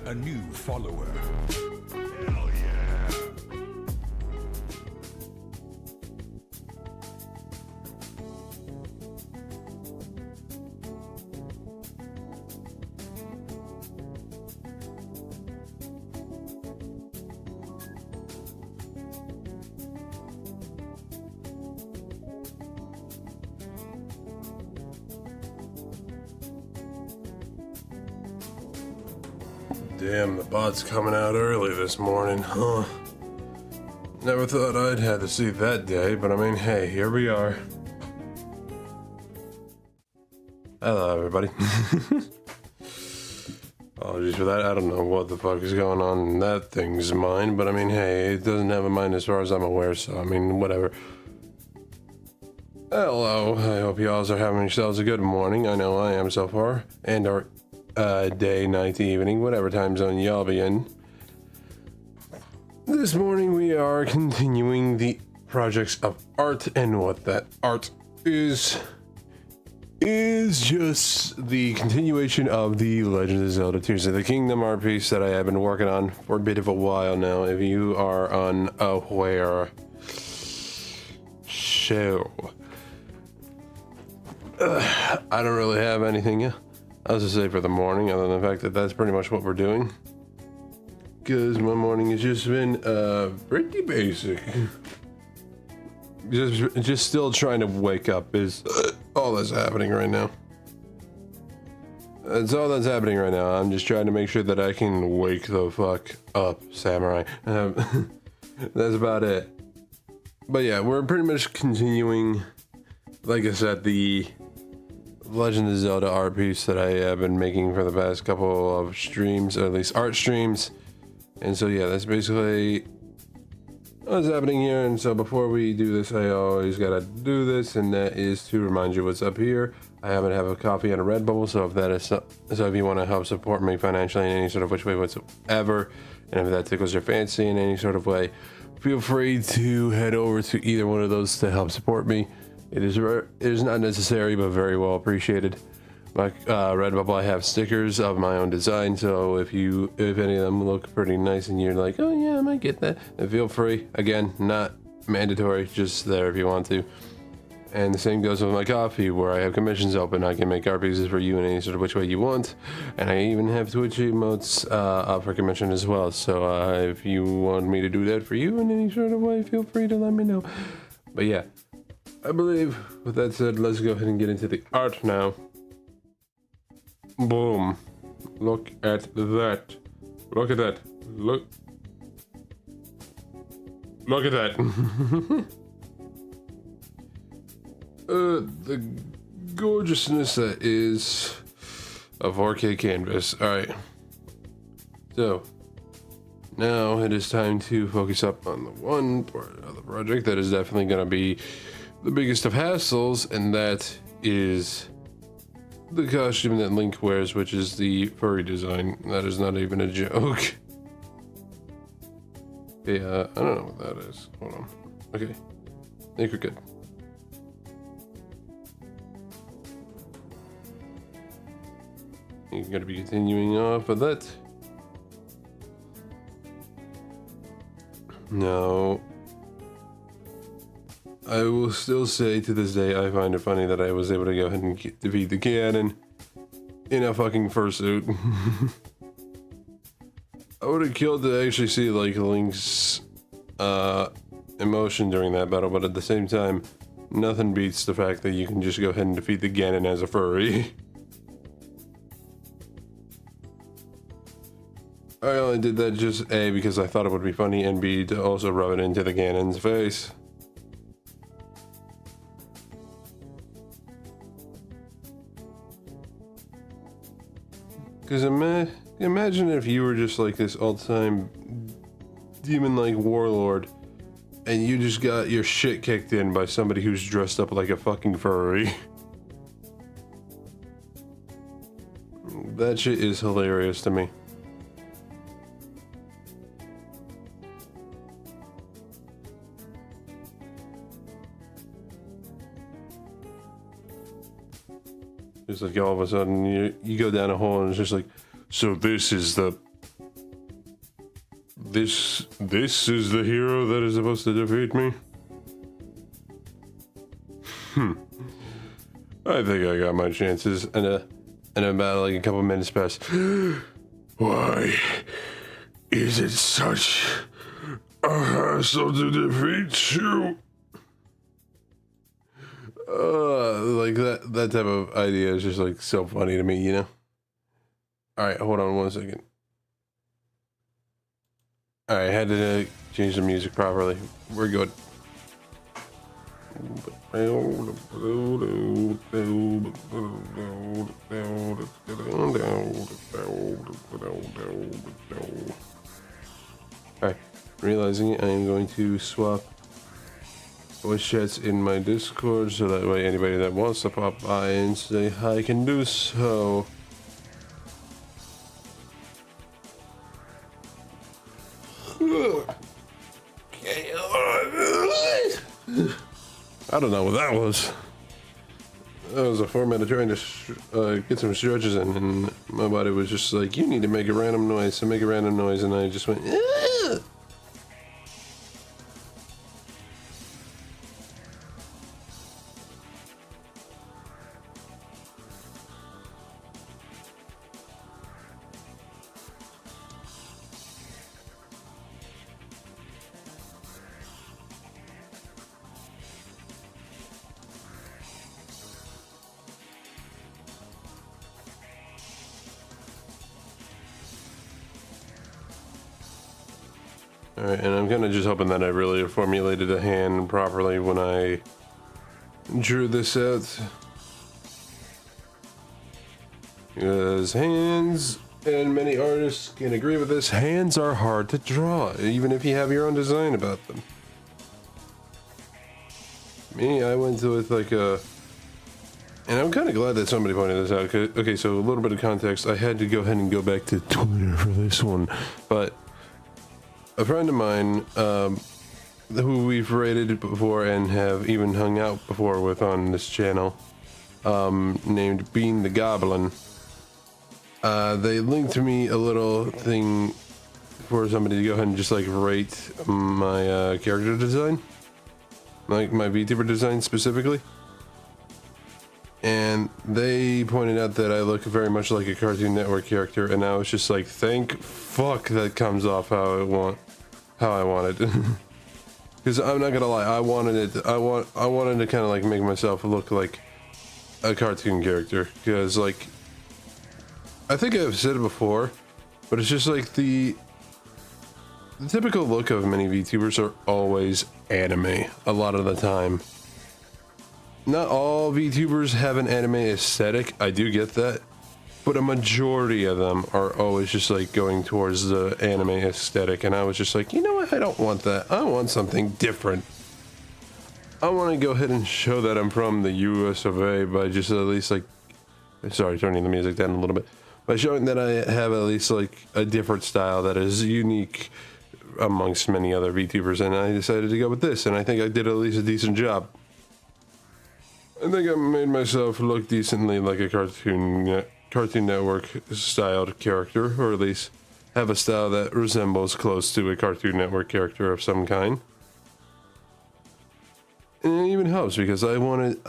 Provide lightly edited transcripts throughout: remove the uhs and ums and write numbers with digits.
A new follower. Hell yeah. Damn, the bot's coming out early this morning, huh? Never thought I'd have to see that day, but I mean, hey, here we are. Hello, everybody. Apologies for that. I don't know what the fuck is going on in that thing's mind, but I mean, hey, it doesn't have a mind as far as I'm aware, so I mean, whatever. Hello, I hope you all are having yourselves a good morning. I know I am so far, and our day, night, evening, whatever time zone y'all be in. This morning we are continuing the projects of art, and what that art is just the continuation of the Legend of Zelda Tears of the Kingdom art piece that I have been working on for a bit of a while now, if you are unaware. So, I don't really have anything else to say for the morning, other than the fact that that's pretty much what we're doing. Because my morning has just been pretty basic. Just still trying to wake up is all that's happening right now. That's all that's happening right now. I'm just trying to make sure that I can wake the fuck up, samurai. That's about it. But yeah, we're pretty much continuing, like I said, the Legend of Zelda art piece that I have been making for the past couple of streams, or at least art streams. And so yeah, that's basically what's happening here. And so before we do this, I always gotta do this, and that is to remind you what's up here. I happen to have a coffee and a Redbubble, so if that is so if you want to help support me financially in any sort of which way whatsoever, and if that tickles your fancy in any sort of way, feel free to head over to either one of those to help support me. It is not necessary, but very well appreciated. My Redbubble, I have stickers of my own design, so if any of them look pretty nice and you're like, oh yeah, I might get that, then feel free. Again, not mandatory, just there if you want to. And the same goes with my coffee, where I have commissions open. I can make art pieces for you in any sort of which way you want, and I even have Twitch emotes up for commission as well. So if you want me to do that for you in any sort of way, feel free to let me know. But yeah, I believe with that said, let's go ahead and get into the art now. Boom. Look at that. Look at that. Look at that. The gorgeousness that is a 4K canvas. Alright. So, now it is time to focus up on the one part of the project that is definitely going to be the biggest of hassles, and that is the costume that Link wears, which is the furry design. That is not even a joke. Yeah, I don't know what that is. Hold on. Okay. I think we're good. You're gonna be continuing off of that. No. I will still say to this day, I find it funny that I was able to go ahead and defeat the Ganon in a fucking fursuit. I would have killed to actually see like Link's emotion during that battle, but at the same time, nothing beats the fact that you can just go ahead and defeat the Ganon as a furry. I only did that just A, because I thought it would be funny, and B, to also rub it into the Ganon's face. Because imagine if you were just like this all-time demon-like warlord, and you just got your shit kicked in by somebody who's dressed up like a fucking furry. That shit is hilarious to me. It's like all of a sudden you go down a hole and it's just like, so this is the hero that is supposed to defeat me? I think I got my chances, and about like a couple minutes pass. Why is it such a hassle to defeat you? Like that type of idea is just like so funny to me, you know? Alright, hold on 1 second. Alright, I had to change the music properly. We're good. Alright, realizing it, I am going to swap voice chats in my Discord so that way anybody that wants to pop by and say hi can do so. I don't know what that was. That was a format of trying to get some stretches in, and my body was just like, you need to make a random noise, so make a random noise, and I just went, ah! Alright, and I'm kind of just hoping that I really formulated a hand properly when I drew this out. Because hands, and many artists can agree with this, hands are hard to draw, even if you have your own design about them. Me, I went with like a... And I'm kind of glad that somebody pointed this out. Okay, so a little bit of context. I had to go ahead and go back to Twitter for this one, but... A friend of mine, who we've rated before and have even hung out before with on this channel, named Bean the Goblin, they linked to me a little thing for somebody to go ahead and just like rate my character design, like my VTuber design specifically. And they pointed out that I look very much like a Cartoon Network character, and I was just like, thank fuck that comes off how I wanted. Because I'm not gonna lie, I wanted to kind of like make myself look like a cartoon character. Because like, I think I've said it before, but it's just like the typical look of many VTubers are always anime a lot of the time. Not all VTubers have an anime aesthetic, I do get that, but a majority of them are always just like going towards the anime aesthetic, and I was just like, you know what, I don't want that, I want something different. I want to go ahead and show that I'm from the US of A by just at least like, sorry, turning the music down a little bit, by showing that I have at least like a different style that is unique amongst many other VTubers, and I decided to go with this, and I think I did at least a decent job. I think I made myself look decently like a Cartoon Network styled character, or at least have a style that resembles close to a Cartoon Network character of some kind. And it even helps because I wanted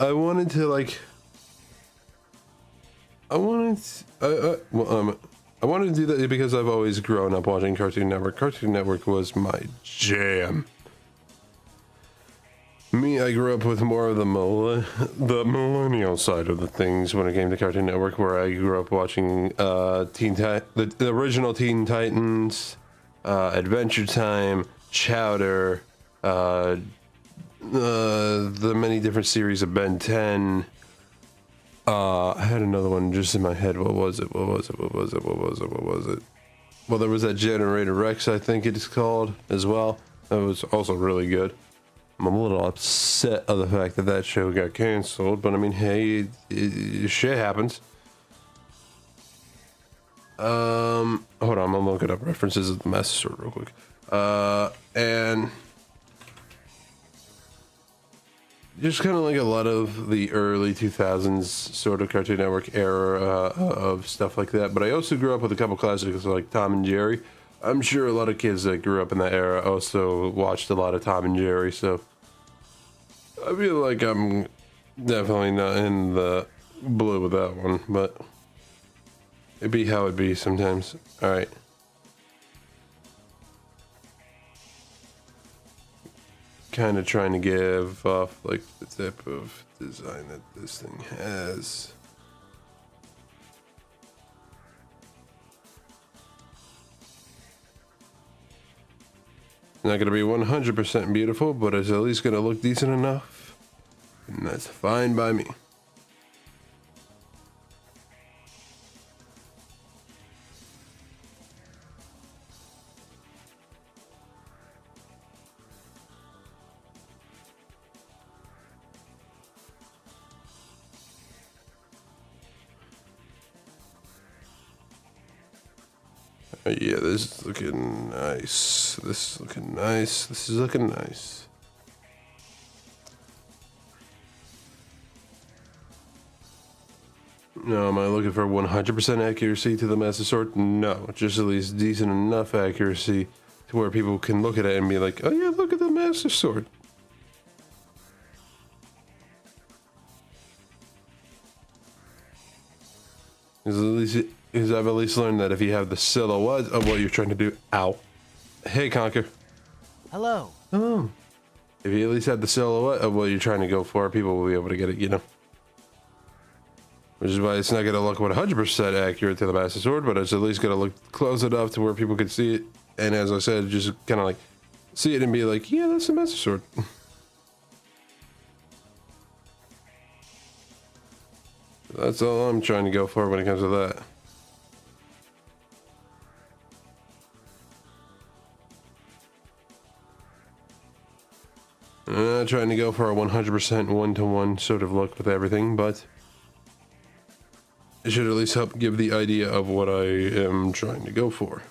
to like, I wanted to do that because I've always grown up watching Cartoon Network. Cartoon Network was my jam. Me, I grew up with more of the millennial side of the things when it came to Cartoon Network, where I grew up watching the original Teen Titans, Adventure Time, Chowder, the many different series of Ben 10. I had another one just in my head. What was it? Well, there was that Generator Rex, I think it is called, as well. That was also really good. I'm a little upset of the fact that that show got canceled, but I mean, hey, shit happens. Hold on, I'm gonna look it up references of the Master Sword real quick. And just kind of like a lot of the early 2000s sort of Cartoon Network era of stuff like that. But I also grew up with a couple classics like Tom and Jerry. I'm sure a lot of kids that grew up in that era also watched a lot of Tom and Jerry, so I feel like I'm definitely not in the blue with that one, but it'd be how it be sometimes. Alright. Kind of trying to give off like the type of design that this thing has. Not going to be 100% beautiful, but it's at least going to look decent enough. And that's fine by me. Yeah, this is looking nice. This is looking nice. This is looking nice. Now, am I looking for 100% accuracy to the Master Sword? No, just at least decent enough accuracy to where people can look at it and be like, oh yeah, look at the Master Sword. Because I've at least learned that if you have the silhouette of what you're trying to do, ow. Hey, Conker. Hello. Oh. If you at least have the silhouette of what you're trying to go for, people will be able to get it, you know. Which is why it's not going to look 100% accurate to the Master Sword, but it's at least going to look close enough to where people can see it. And as I said, just kind of like see it and be like, yeah, that's the Master Sword. That's all I'm trying to go for when it comes to that. I'm not trying to go for a 100% one-to-one sort of look with everything, but it should at least help give the idea of what I am trying to go for.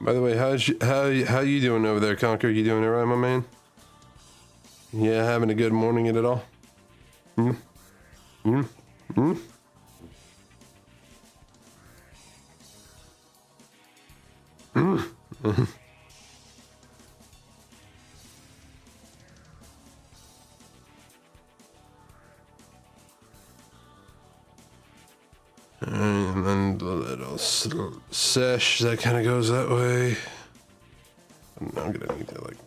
By the way, how you doing over there, Conker? You doing alright, my man? Yeah, having a good morning at all? Hmm? Hmm? Hmm? And then the little sash that kind of goes that way. I'm gonna need to like.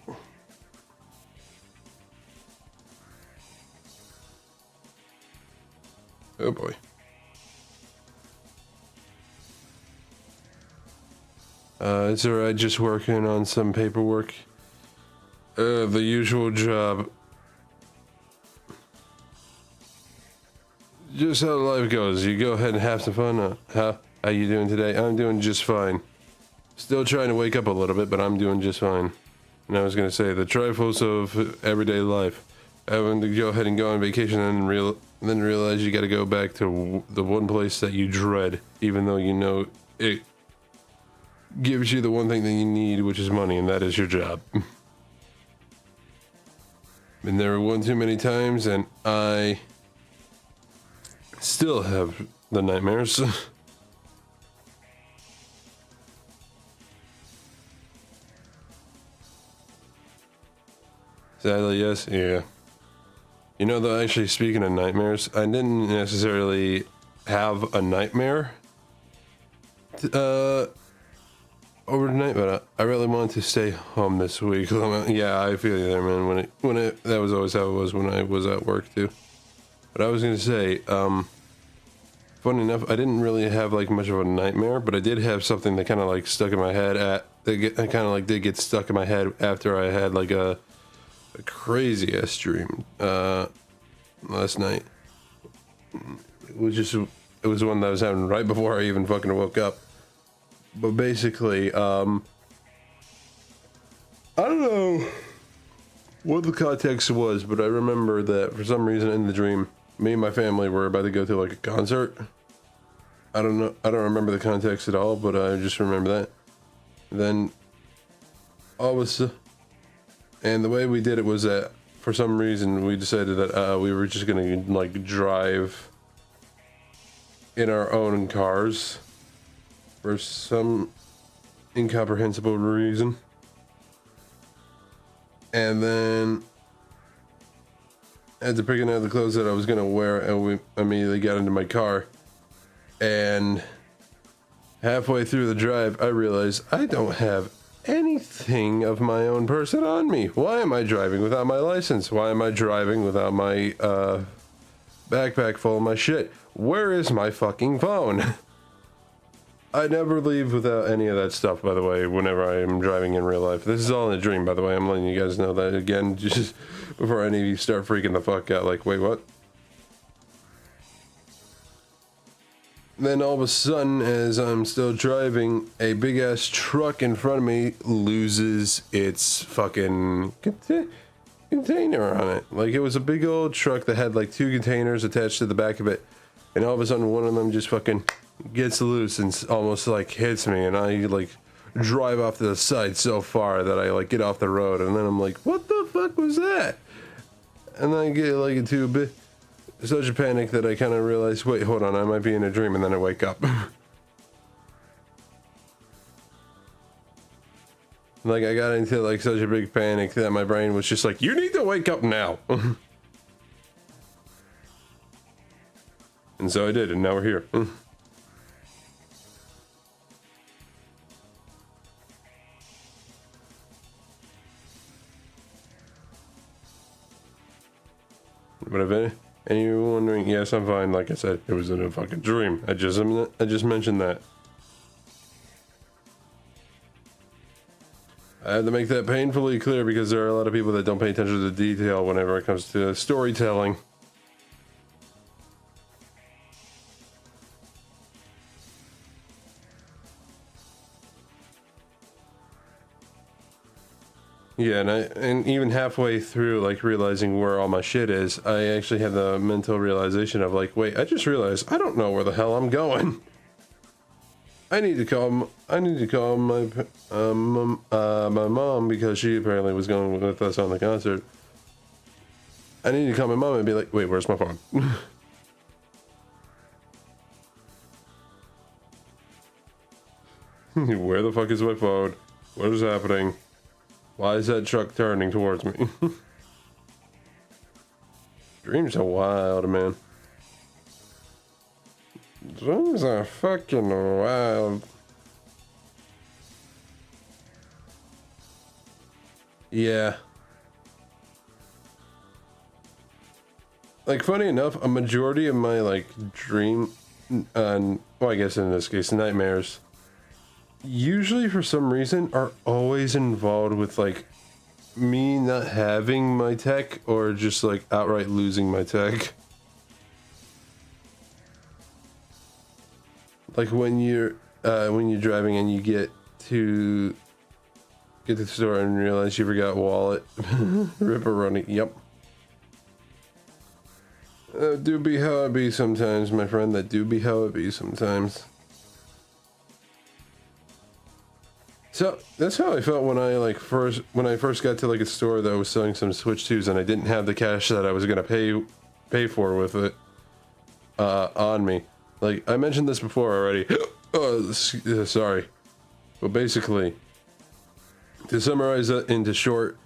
Oh boy. It's alright, just working on some paperwork. The usual job. Just how life goes. You go ahead and have some fun. How you doing today? I'm doing just fine. Still trying to wake up a little bit, but I'm doing just fine. And I was gonna say the trifles of everyday life. Having to go ahead and go on vacation and then realize you got to go back to the one place that you dread, even though you know it gives you the one thing that you need, which is money, and that is your job. Been there one too many times, and I still have the nightmares. Sadly, yes. Yeah. You know, though, actually, speaking of nightmares, I didn't necessarily have a nightmare overnight, but I really wanted to stay home this week. Yeah, I feel you there, man. That was always how it was when I was at work too. But I was gonna say, funny enough, I didn't really have like much of a nightmare, but I did have something that kind of like stuck in my head. That kind of like did get stuck in my head after I had like a crazy ass dream last night. It was just it was one that was having right before I even fucking woke up. But basically, I don't know what the context was, but I remember that for some reason in the dream, me and my family were about to go to like a concert. I don't know, I don't remember the context at all, but I just remember that. Then all of a sudden, and the way we did it was that for some reason we decided that we were just gonna like drive in our own cars for some incomprehensible reason. And then after picking out the clothes that I was gonna wear, and we immediately got into my car, and halfway through the drive I realized I don't have anything of my own person on me. Why am I driving without my license? Why am I driving without my backpack full of my shit? Where is my fucking phone? I never leave without any of that stuff, by the way, whenever I am driving in real life. This is all in a dream, by the way. I'm letting you guys know that again, just before any of you start freaking the fuck out, like, wait, what? Then all of a sudden, as I'm still driving, a big ass truck in front of me loses its fucking container on it. Like, it was a big old truck that had like 2 containers attached to the back of it, and all of a sudden one of them just fucking gets loose and almost like hits me, and I like drive off to the side so far that I like get off the road, and then I'm like, what the fuck was that? And then I get like into a bit such a panic that I kind of realize, wait, hold on, I might be in a dream, and then I wake up. Like, I got into like such a big panic that my brain was just like, you need to wake up now. And so I did, and now we're here. But if any of you were wondering, yes, I'm fine. Like I said, it was in a fucking dream. I just mentioned that. I had to make that painfully clear because there are a lot of people that don't pay attention to the detail whenever it comes to storytelling. Yeah, and even halfway through, like, realizing where all my shit is, I actually had the mental realization of, like, wait, I just realized I don't know where the hell I'm going. I need to call my my mom, because she apparently was going with us on the concert. I need to call my mom and be like, wait, where's my phone? Where the fuck is my phone? What is happening? Why is that truck turning towards me? Dreams are wild, man. Dreams are fucking wild. Yeah. Like, funny enough, a majority of my, like, dream, well, I guess in this case, nightmares, usually for some reason are always involved with like me not having my tech or just like outright losing my tech. Like when you're driving and you get to the store and realize you forgot wallet. Ripperoni, yep. Do be how it be sometimes, my friend. That do be how it be sometimes. So that's how I felt when I first got to like a store that was selling some Switch 2s, and I didn't have the cash that I was gonna pay for with it on me. Like, I mentioned this before already. Oh, sorry. But basically, to summarize that into short,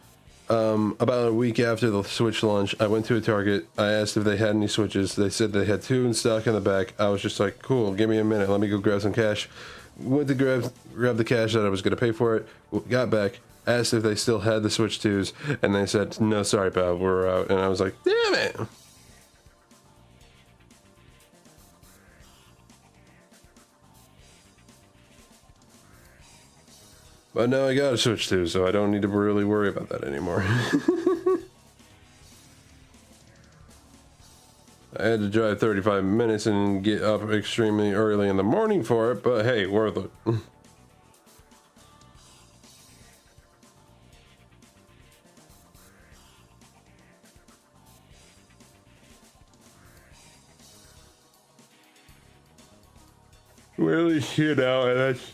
about a week after the Switch launch, I went to a Target. I asked if they had any Switches. They said they had 2 in stock in the back. I was just like, cool, give me a minute. Let me go grab some cash. Went to grab the cash that I was going to pay for it. Got back, asked if they still had the Switch 2s, and they said, no, sorry, pal, we're out. And I was like, damn it. But now I got a Switch 2, so I don't need to really worry about that anymore. I had to drive 35 minutes and get up extremely early in the morning for it, but hey, worth it. Really shit out, and that's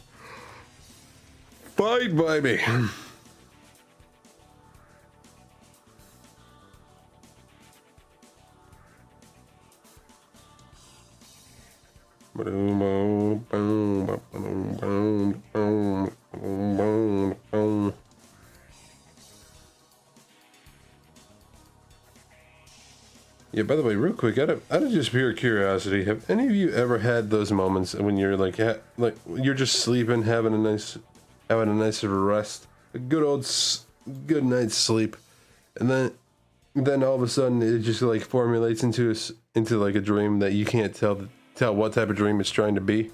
fine by me. Yeah, by the way, real quick, out of just pure curiosity, have any of you ever had those moments when you're like you're just sleeping, having a nice rest, a good night's sleep, and then all of a sudden it just like formulates into like a dream that you can't tell what type of dream it's trying to be.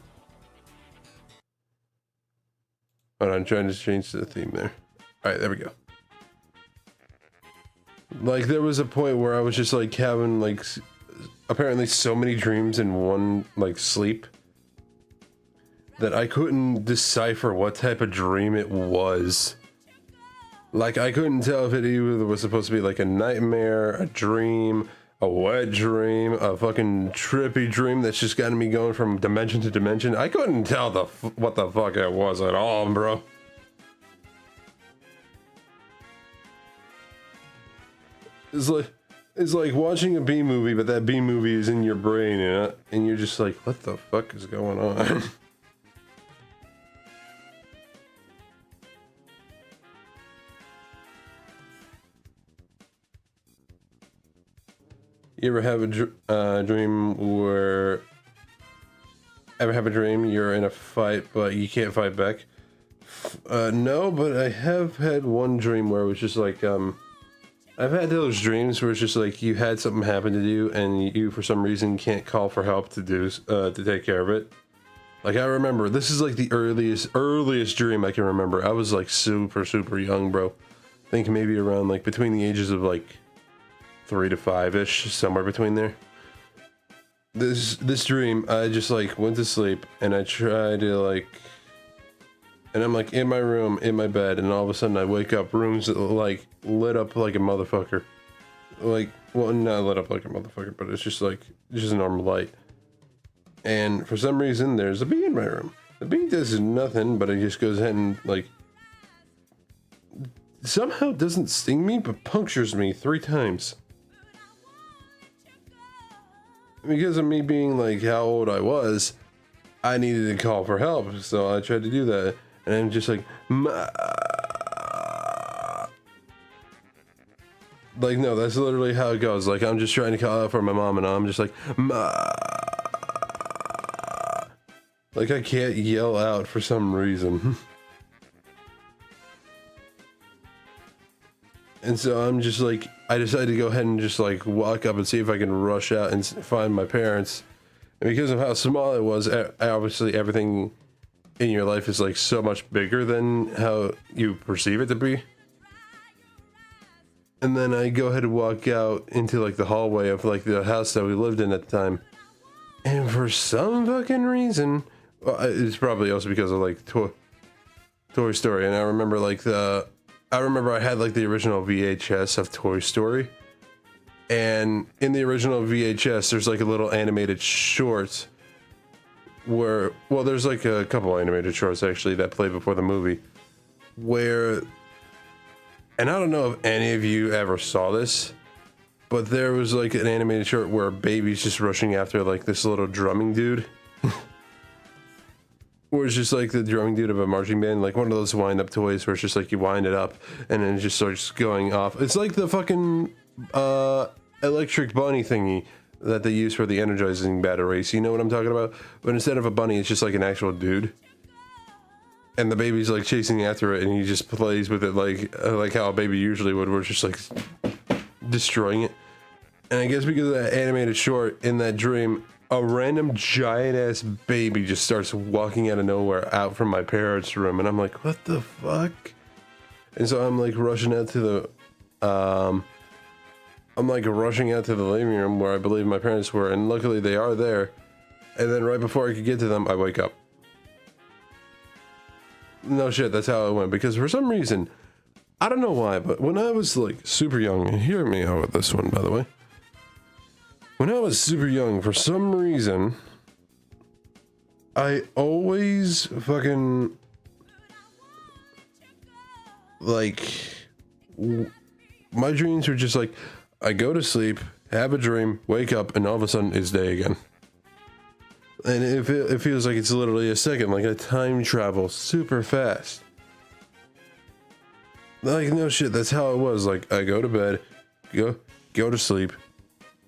Hold on, I'm trying to change the theme there. All right, there we go. Like, there was a point where I was just like having like apparently so many dreams in one like sleep that I couldn't decipher what type of dream it was. Like, I couldn't tell if it either was supposed to be like a nightmare, a dream, a wet dream, a fucking trippy dream that's just gotten me going from dimension to dimension. I couldn't tell what the fuck it was at all, bro. It's like watching a B movie, but that B movie is in your brain, and you're just like, what the fuck is going on? You ever have a dream where... Ever have a dream you're in a fight, but you can't fight back? No, but I have had one dream where it was just like, I've had those dreams where it's just like you had something happen to you and you for some reason can't call for help to take care of it. Like, I remember, this is like the earliest dream I can remember. I was like super young, bro. I think maybe around like between the ages of like 3 to 5-ish, somewhere between there. This dream, I just like went to sleep and I tried to like, and I'm like in my room, in my bed, and all of a sudden I wake up, rooms like lit up like a motherfucker. Like, well, not lit up like a motherfucker, but it's just like, just a normal light. And for some reason, there's a bee in my room. The bee does nothing, but it just goes ahead and like, somehow doesn't sting me, but punctures me 3 times. Because of me being like how old I was, I needed to call for help, so I tried to do that. And I'm just like, like, no, that's literally how it goes. Like, I'm just trying to call out for my mom, and I'm just like, like, I can't yell out for some reason. And so I'm just like, I decided to go ahead and just like walk up and see if I can rush out and find my parents. And because of how small it was, obviously everything in your life is like so much bigger than how you perceive it to be. And then I go ahead and walk out into like the hallway of like the house that we lived in at the time. And for some fucking reason, well, it's probably also because of like Toy Story. And I remember like I had like the original VHS of Toy Story. And in the original VHS, there's like a little animated short where, well, there's like a couple animated shorts actually that play before the movie where, and I don't know if any of you ever saw this, but there was like an animated short where a baby's just rushing after like this little drumming dude. Where it's just like the drumming dude of a marching band, like one of those wind up toys where it's just like you wind it up and then it just starts going off. It's like the fucking electric bunny thingy that they use for the energizing batteries. You know what I'm talking about? But instead of a bunny, it's just like an actual dude. And the baby's like chasing after it and he just plays with it like how a baby usually would, where it's just like destroying it. And I guess because of that animated short in that dream, a random giant ass baby just starts walking out of nowhere out from my parents' room, and I'm like, what the fuck? And so I'm like rushing out to the I'm like rushing out to the living room where I believe my parents were, and luckily they are there. And then right before I could get to them, I wake up. No shit, that's how it went. Because for some reason, I don't know why, but when I was like super young, and hear me out with this one, by the way. When I was super young, for some reason, I always fucking like my dreams were just like I go to sleep, have a dream, wake up, and all of a sudden it's day again. And it feels like it's literally a second, like a time travel super fast. Like, no shit, that's how it was. Like, I go to bed, go to sleep,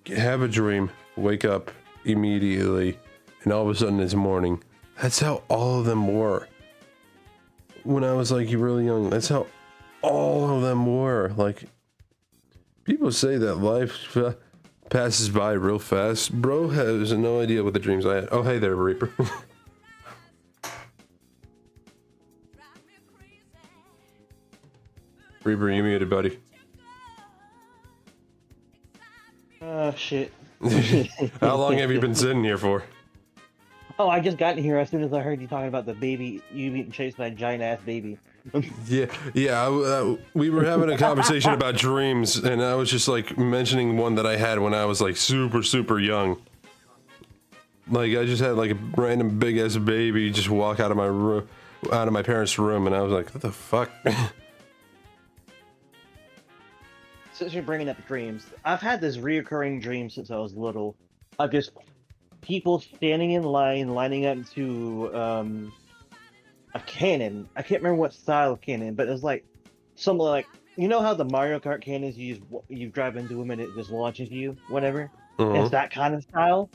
have a dream, wake up immediately, and all of a sudden it's morning. That's how all of them were. When I was like really young, that's how all of them were. Like, people say that life passes by real fast. Bro has no idea what the dreams I had. Oh, hey there, Reaper. Reaper, you muted, buddy. Shit. How long have you been sitting here for? Oh, I just got here as soon as I heard you talking about the baby, you being chased by a giant ass baby. Yeah. We were having a conversation about dreams, and I was just like mentioning one that I had when I was like super, super young. Like I just had like a random big ass baby just walk out of my room, out of my parents' room, and I was like, what the fuck? Since you're bringing up dreams, I've had this reoccurring dream since I was little. Of just people standing in line, lining up to a cannon. I can't remember what style of cannon, but it was like something like, you know how the Mario Kart cannons you drive into them and it just launches you, whatever. Uh-huh. It's that kind of style.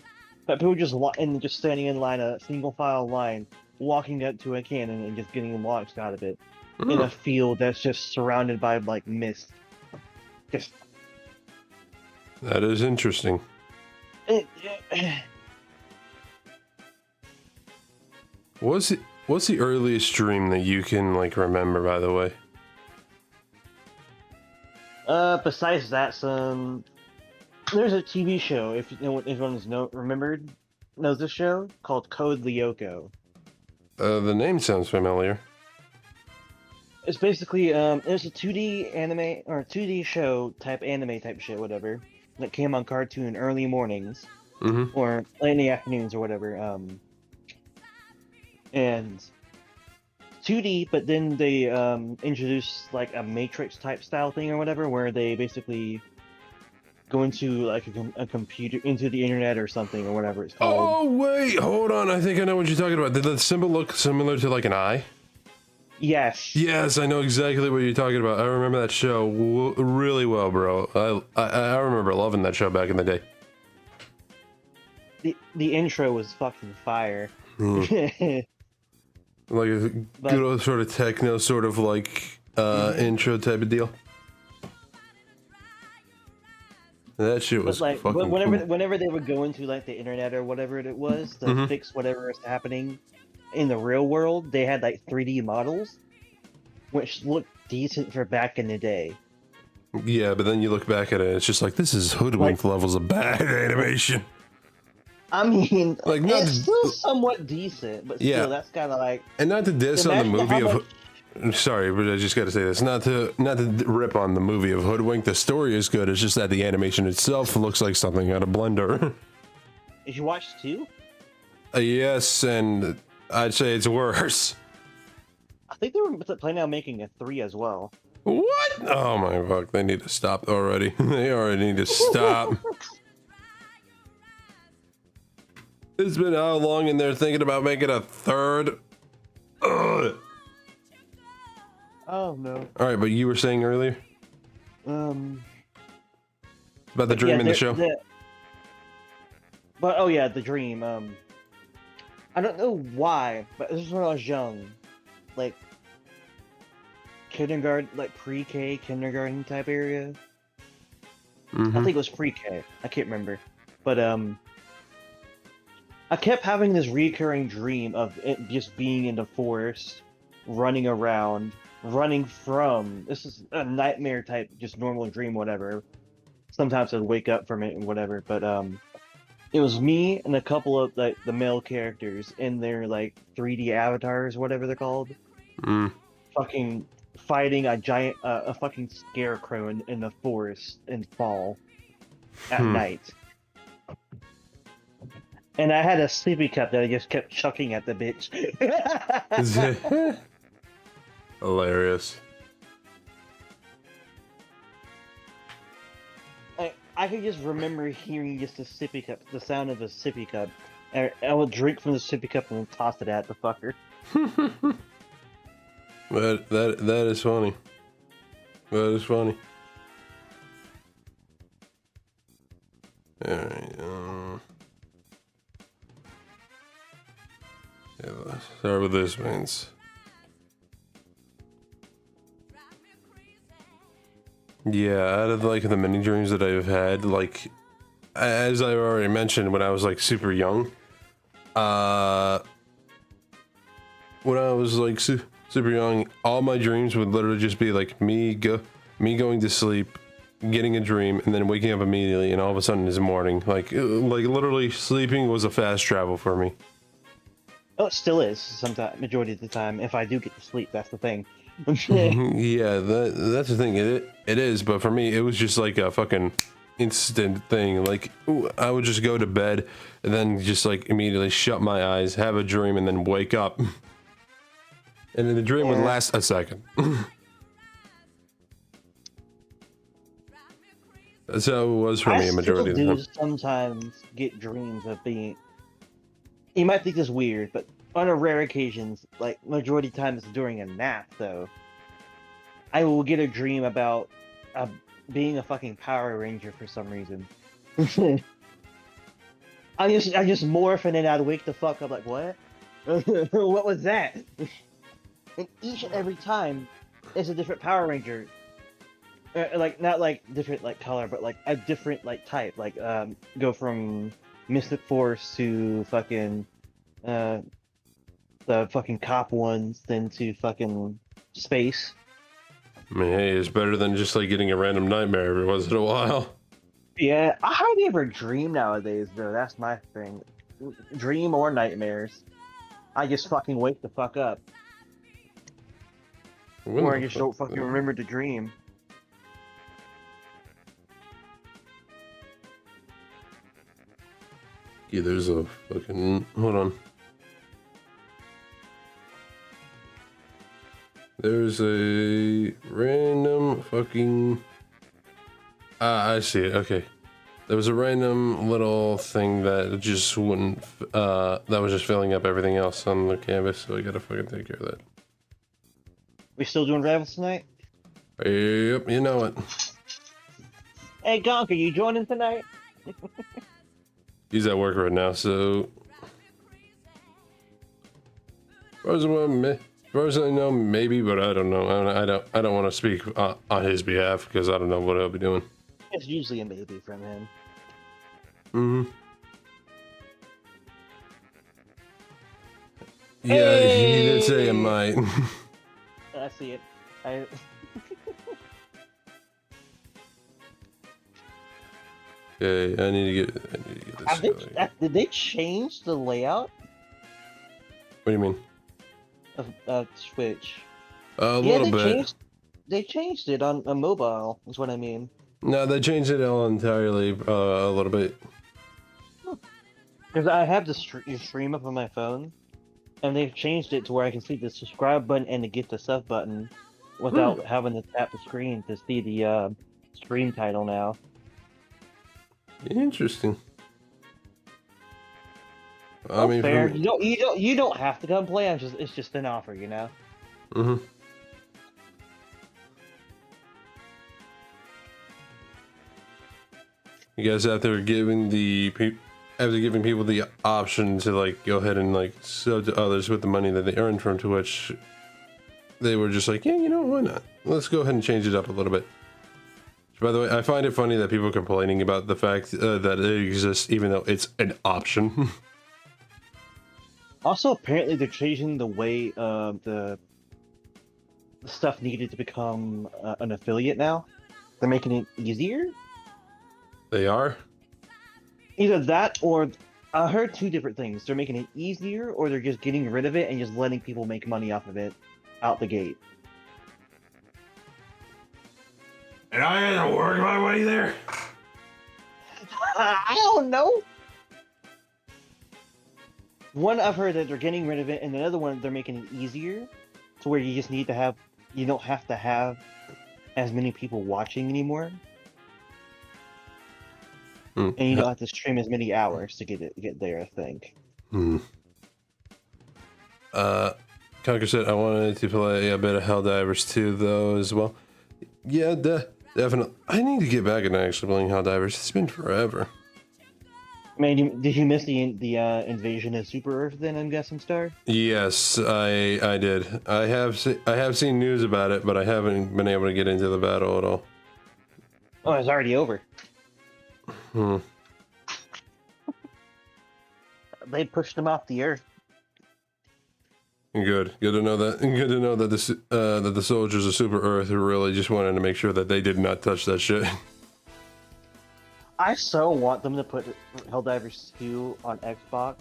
But people just just standing in line, a single file line, walking up to a cannon and just getting launched out of it in a field that's just surrounded by like mist. Just That is interesting. What's the earliest dream that you can like remember, by the way? Besides that, there's a TV show, if everyone's knows this show, called Code Lyoko. The name sounds familiar. It's basically it's a 2D anime or 2D show anime type shit, whatever, that came on Cartoon early mornings or late in the afternoons or whatever. And 2D, but then they introduced like a Matrix type style thing or whatever, where they basically go into like a computer, into the internet or something or whatever it's called. Oh wait, hold on. I think I know what you're talking about. Did the symbol look similar to like an eye? Yes. Yes, I know exactly what you're talking about. I remember that show really well, bro. I remember loving that show back in the day. The intro was fucking fire. Like a good old sort of techno, sort of like intro type of deal. That shit was like fucking whenever they would go into like the internet or whatever it was to fix whatever is happening in the real world, they had like 3D models, which looked decent for back in the day. Yeah, but then you look back at it, it's just like, this is hoodwink levels of bad animation. I mean, like it's still somewhat decent, but still, that's kind of like. And not to diss on the movie of. Sorry, but I just got to say this. Not to rip on the movie of Hoodwink. The story is good. It's just that the animation itself looks like something out of Blender. Did you watch 2? Yes, and I'd say it's worse. I think they were planning on making a 3 as well. What? Oh my fuck! They need to stop already. They already need to stop. It's been how long and they're thinking about making a 3rd? Ugh. Oh no. All right, but you were saying earlier about the dream in the show. But oh yeah, the dream. I don't know why, but this is when I was young, like kindergarten, like pre-K, kindergarten type area. I think it was pre-K. I can't remember, but I kept having this recurring dream of it just being in the forest, running around, running from. This is a nightmare type, just normal dream, whatever. sometimes I'd wake up from it and whatever. But it was me and a couple of like the male characters in their like 3D avatars, whatever they're called, Mm. fucking fighting a giant, a fucking scarecrow in the forest in fall at night. And I had a sippy cup that I just kept chucking at the bitch. Hilarious. I could just remember hearing just a sippy cup, the sound of a sippy cup. I would drink from the sippy cup and then toss it at the fucker. That is funny. That is funny. Alright, yeah, let's start with this, Vince. Yeah, out of like the many dreams that I've had, like as I already mentioned, when I was like super young, when I was like super young, all my dreams would literally just be like me going to sleep, getting a dream, and then waking up immediately, and all of a sudden it's morning. Like literally sleeping was a fast travel for me. Oh, it still is. Sometimes, majority of the time, if I do get to sleep, that's the thing. Yeah, that's the thing. It is, but for me, it was just like a fucking instant thing. Like, ooh, I would just go to bed and then just like immediately shut my eyes, have a dream, and then wake up. And then the dream would last a second. That's how it was for me a majority of the time. Sometimes get dreams of being. You might think this weird, but on a rare occasions, like majority of the time it's during a nap, though. I will get a dream about being a fucking Power Ranger for some reason. I just morph and then I'd wake the fuck up like, what? What was that? And each and every time, it's a different Power Ranger. Like not like different like color, but like a different like type. Like go from Mystic Force to fucking the fucking cop ones, then to fucking space. I mean, hey, it's better than just like getting a random nightmare every once in a while. Yeah, I hardly ever dream nowadays, though. That's my thing. Dream or nightmares. I just fucking wake the fuck up. Or I just don't fucking remember to dream. Yeah, there's a fucking... Hold on. There's a random fucking... I see it, okay. There was a random little thing that just wouldn't... that was just filling up everything else on the canvas, so I gotta fucking take care of that. We still doing Rivals tonight? Yep, you know it. Hey, Gonk, are you joining tonight? He's at work right now, so... As far as I know, maybe, but I don't know. I don't want to speak on his behalf because I don't know what he'll be doing. It's usually a maybe from him. Mm-hmm. Yeah, he did say it might. I see it. Okay, I need to get this going. Did they change the layout What do you mean? of Switch? A little bit. They changed it on a mobile, is what I mean. No, they changed it all entirely a little bit. Because I have the stream up on my phone, and they've changed it to where I can see the subscribe button and the get the sub button without having to tap the screen to see the stream title now. Interesting. I mean, fair. You don't have to come play. It's just an offer, you know. Mm-hmm. You guys out there giving giving people the option to like go ahead and like sell to others with the money that they earned from Twitch. They were just like, yeah, you know, why not? Let's go ahead and change it up a little bit. By the way, I find it funny that people are complaining about the fact that it exists, even though it's an option. Also, apparently they're changing the way the stuff needed to become an affiliate now. They're making it easier. They are? Either that or I heard two different things. They're making it easier, or they're just getting rid of it and just letting people make money off of it out the gate. And I had to work my way there? I don't know. One, I've heard that they're getting rid of it, and the other one, they're making it easier to where you don't have to have as many people watching anymore. And you don't have to stream as many hours to get there, I think. Conker said I wanted to play a bit of Helldivers 2 though as well. Yeah, definitely. I need to get back and actually playing Helldivers. It's been forever. Man, did you miss the invasion of Super Earth then, I'm guessing, Star? Yes, I did. I have seen news about it, but I haven't been able to get into the battle at all. Oh, it's already over. They pushed him off the Earth. Good to know that. Good to know that the soldiers of Super Earth really just wanted to make sure that they did not touch that shit. I so want them to put Helldivers 2 on Xbox,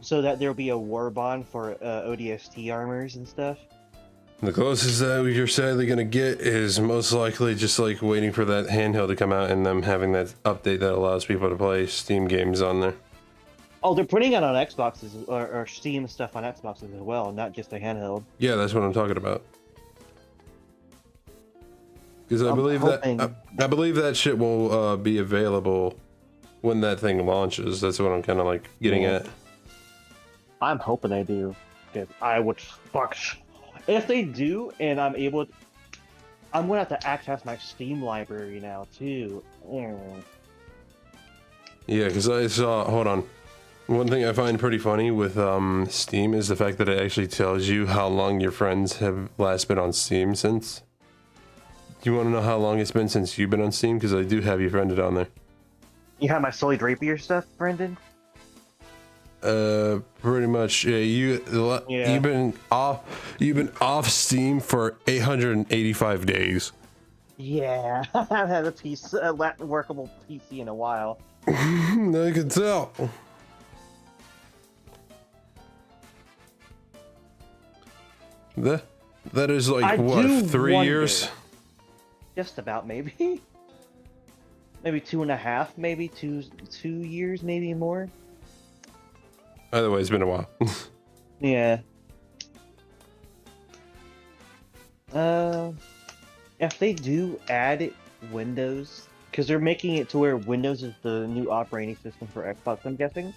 so that there'll be a war bond for ODST armors and stuff. The closest that you're sadly gonna get is most likely just like waiting for that handheld to come out and them having that update that allows people to play Steam games on there. Oh, they're putting it on Xboxes or Steam stuff on Xboxes as well, not just a handheld. Yeah, that's what I'm talking about. Because I believe that shit will be available when that thing launches. That's what I'm kind of like getting at. I'm hoping they do. Because I would fuck. If they do, and I'm able to, I'm gonna have to access my Steam library now too. Yeah, because I saw. Hold on. One thing I find pretty funny with Steam is the fact that it actually tells you how long your friends have last been on Steam since. Do you want to know how long it's been since you've been on Steam? Because I do have you friended on there. You have my Sully Drapier stuff, Brendan? Pretty much. Yeah, you've been off Steam for 885 days. Yeah, I haven't had a workable PC in a while. I can tell. That is like what, 3 years? Just about, maybe. Maybe 2.5, maybe two years, maybe more. Either way, it's been a while. Yeah. If they do add Windows, because they're making it to where Windows is the new operating system for Xbox, I'm guessing.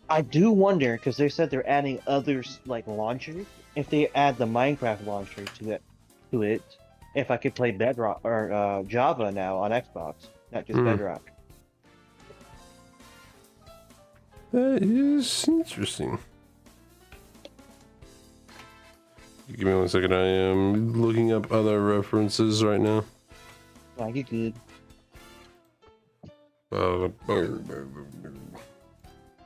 I do wonder, because they said they're adding other like launchers. If they add the Minecraft launcher to it, if I could play Bedrock or Java now on Xbox, not just Bedrock. That is interesting. Give me 1 second. I am looking up other references right now. Oh, you're good.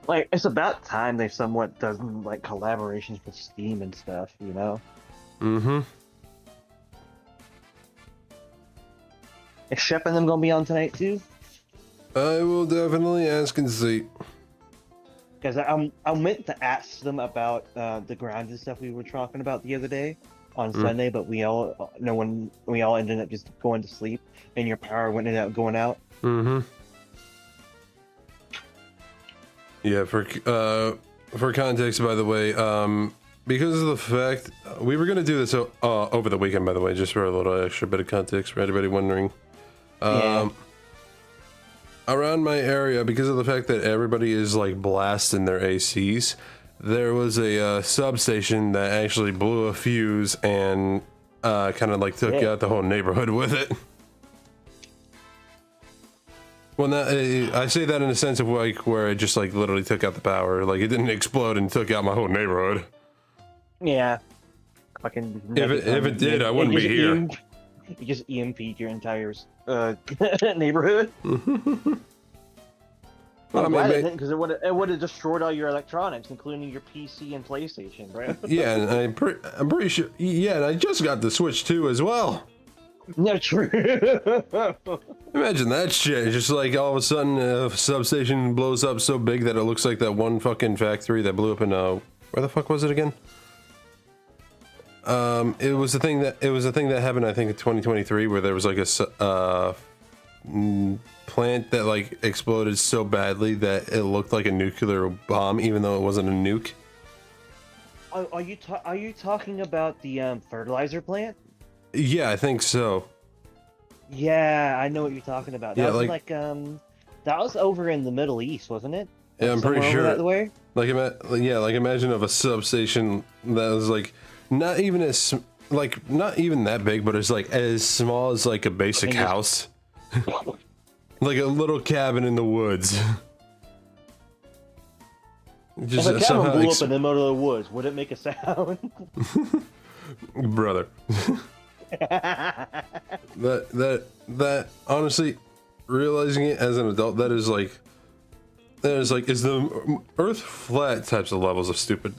Like, it's about time they somewhat done like collaborations with Steam and stuff, you know? Is Shep and them gonna be on tonight too? I will definitely ask and see. Because I meant to ask them about the grounded stuff we were talking about the other day on Sunday, but we all ended up just going to sleep, and your power ended up going out. Yeah, for context, by the way, because of the fact we were gonna do this over the weekend, by the way, just for a little extra bit of context for anybody wondering. Around my area, because of the fact that everybody is like blasting their ACs, there was a substation that actually blew a fuse and kind of like took out the whole neighborhood with it. Well, I say that in a sense of like where it just like literally took out the power. Like it didn't explode and took out my whole neighborhood. Yeah. Fucking. If it did, I wouldn't be here. You just EMP'd your entire neighborhood. Well, I'm glad it didn't, because it would have destroyed all your electronics, including your PC and PlayStation, bro. Yeah, and I'm pretty sure. Yeah, and I just got the Switch 2 as well. No, true. Imagine that shit. Just like all of a sudden a substation blows up so big that it looks like that one fucking factory that blew up in where the fuck was it again? It was the thing that happened, I think, in 2023, where there was like a plant that like exploded so badly that it looked like a nuclear bomb, even though it wasn't a nuke. Are you talking about the fertilizer plant? Yeah, I think so. Yeah, I know what you're talking about. That Yeah, was like- that was over in the Middle East, wasn't it? Yeah, I'm pretty Somewhere over sure. that way. Like, like imagine of a substation that was like not even not even that big, but it's like as small as like a basic And just- house, like a little cabin in the woods. If a cabin blew up in the middle of the woods, would it make a sound? brother. That honestly, realizing it as an adult, that is like is the Earth flat types of levels of stupid.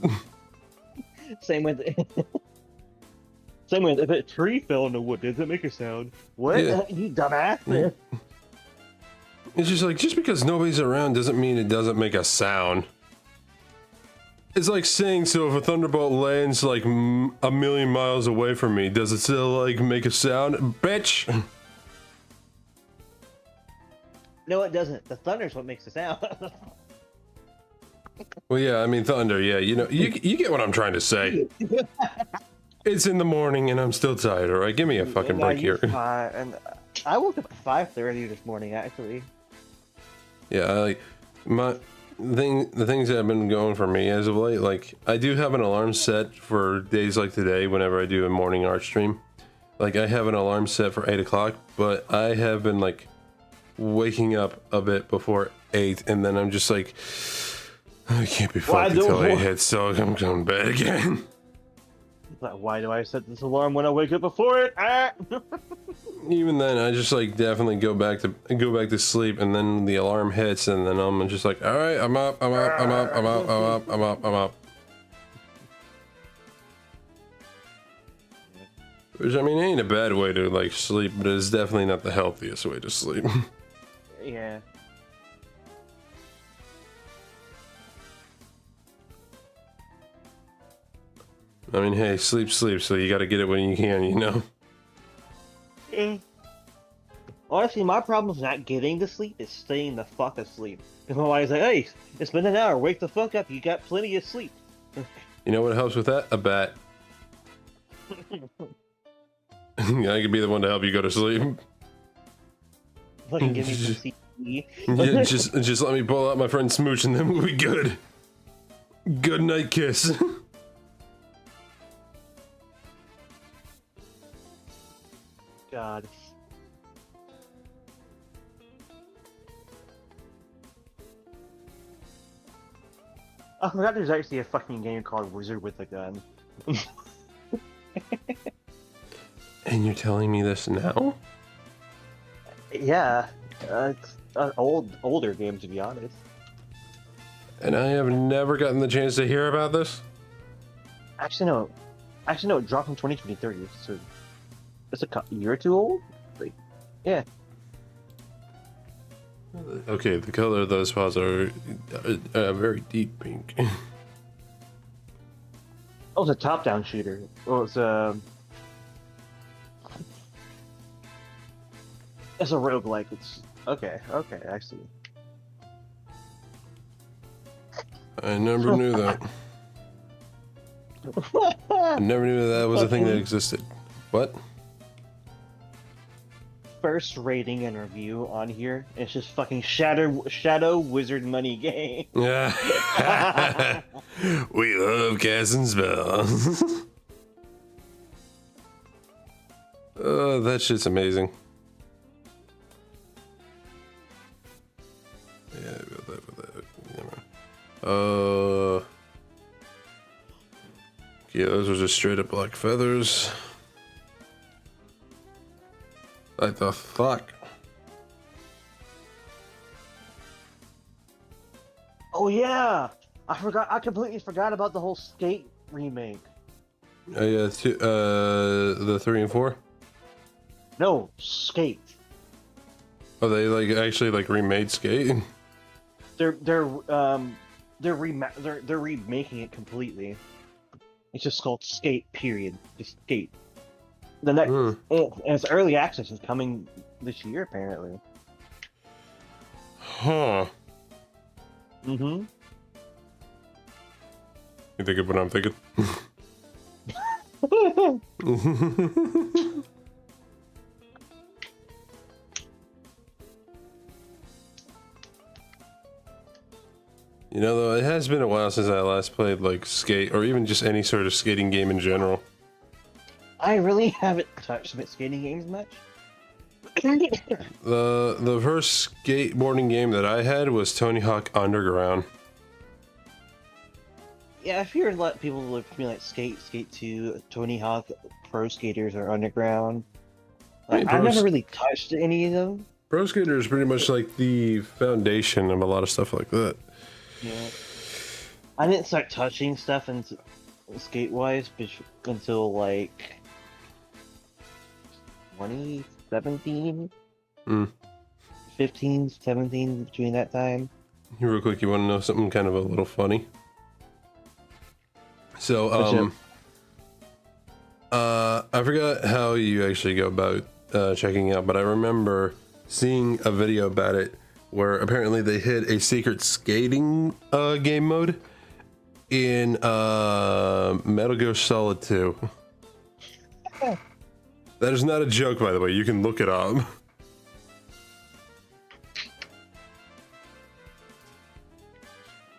Same with if a tree fell in the wood, does it make a sound? What? Yeah. You dumbass! Yeah. It's just like, just because nobody's around doesn't mean it doesn't make a sound. It's like saying, so if a thunderbolt lands like a million miles away from me, does it still like make a sound? Bitch! No, it doesn't. The thunder's what makes the sound. Well, yeah, I mean, thunder, yeah, you know, you get what I'm trying to say. It's in the morning and I'm still tired, alright? Give me a fucking break here. And I woke up at 5:30 this morning, actually. Yeah, like, the things that have been going for me as of late, like, I do have an alarm set for days like today whenever I do a morning art stream. Like, I have an alarm set for 8 o'clock, but I have been, like, waking up a bit before 8, and then I'm just like, I can't be fucked until 8 hits, so I'm going to bed again. Like, why do I set this alarm when I wake up before it? Ah! Even then, I just like definitely go back to sleep, and then the alarm hits, and then I'm just like, all right, I'm up. Which, I mean, ain't a bad way to like sleep, but it's definitely not the healthiest way to sleep. Yeah. I mean, hey, sleep, so you got to get it when you can, you know. Honestly, my problem is not getting to sleep, it's staying the fuck asleep. Because my wife's like, hey, it's been an hour, wake the fuck up, you got plenty of sleep. You know what helps with that? A bat. I could be the one to help you go to sleep. Fucking give me some CTE. Yeah, just let me pull out my friend Smooch, and then we'll be good. Good night kiss. God. I forgot there's actually a fucking game called Wizard with a Gun. And you're telling me this now? Yeah, it's an older game, to be honest. And I have never gotten the chance to hear about this? Actually, no, it dropped in 2023, so it's a year or two old? Like, yeah. Okay, the color of those spots are very deep pink. Oh, it's a top-down shooter. Oh, it's a roguelike. It's okay, I see. I never knew that. I never knew that was a thing that existed. What? First rating and review on here. It's just fucking Shadow Wizard Money Game. Yeah. We love casting spells. Oh, that shit's amazing. Yeah, yeah, those are just straight up black feathers. Like the fuck? Oh yeah, I completely forgot about the whole Skate remake. Yeah, the 3 and 4. No, Skate. Oh, they like actually like remade Skate? They're remaking it completely. It's just called Skate. Period. Just Skate. The next, Hmm. and its early access is coming this year, apparently. Huh. Mm-hmm. You think of what I'm thinking? You know, though, it has been a while since I last played like Skate, or even just any sort of skating game in general. I really haven't touched skating games much. The first skateboarding game that I had was Tony Hawk Underground. Yeah, I've heard a lot of people look for me like Skate, Skate 2, Tony Hawk, Pro Skaters, or Underground. Like, I've never really touched any of them. Pro Skater is pretty much like the foundation of a lot of stuff like that. Yeah. I didn't start touching stuff skate-wise until like 2017, 15, 17, between that time. Real quick, you want to know something kind of a little funny? So, I forgot how you actually go about checking out, but I remember seeing a video about it where apparently they hid a secret skating game mode in Metal Gear Solid 2. That is not a joke, by the way. You can look it up.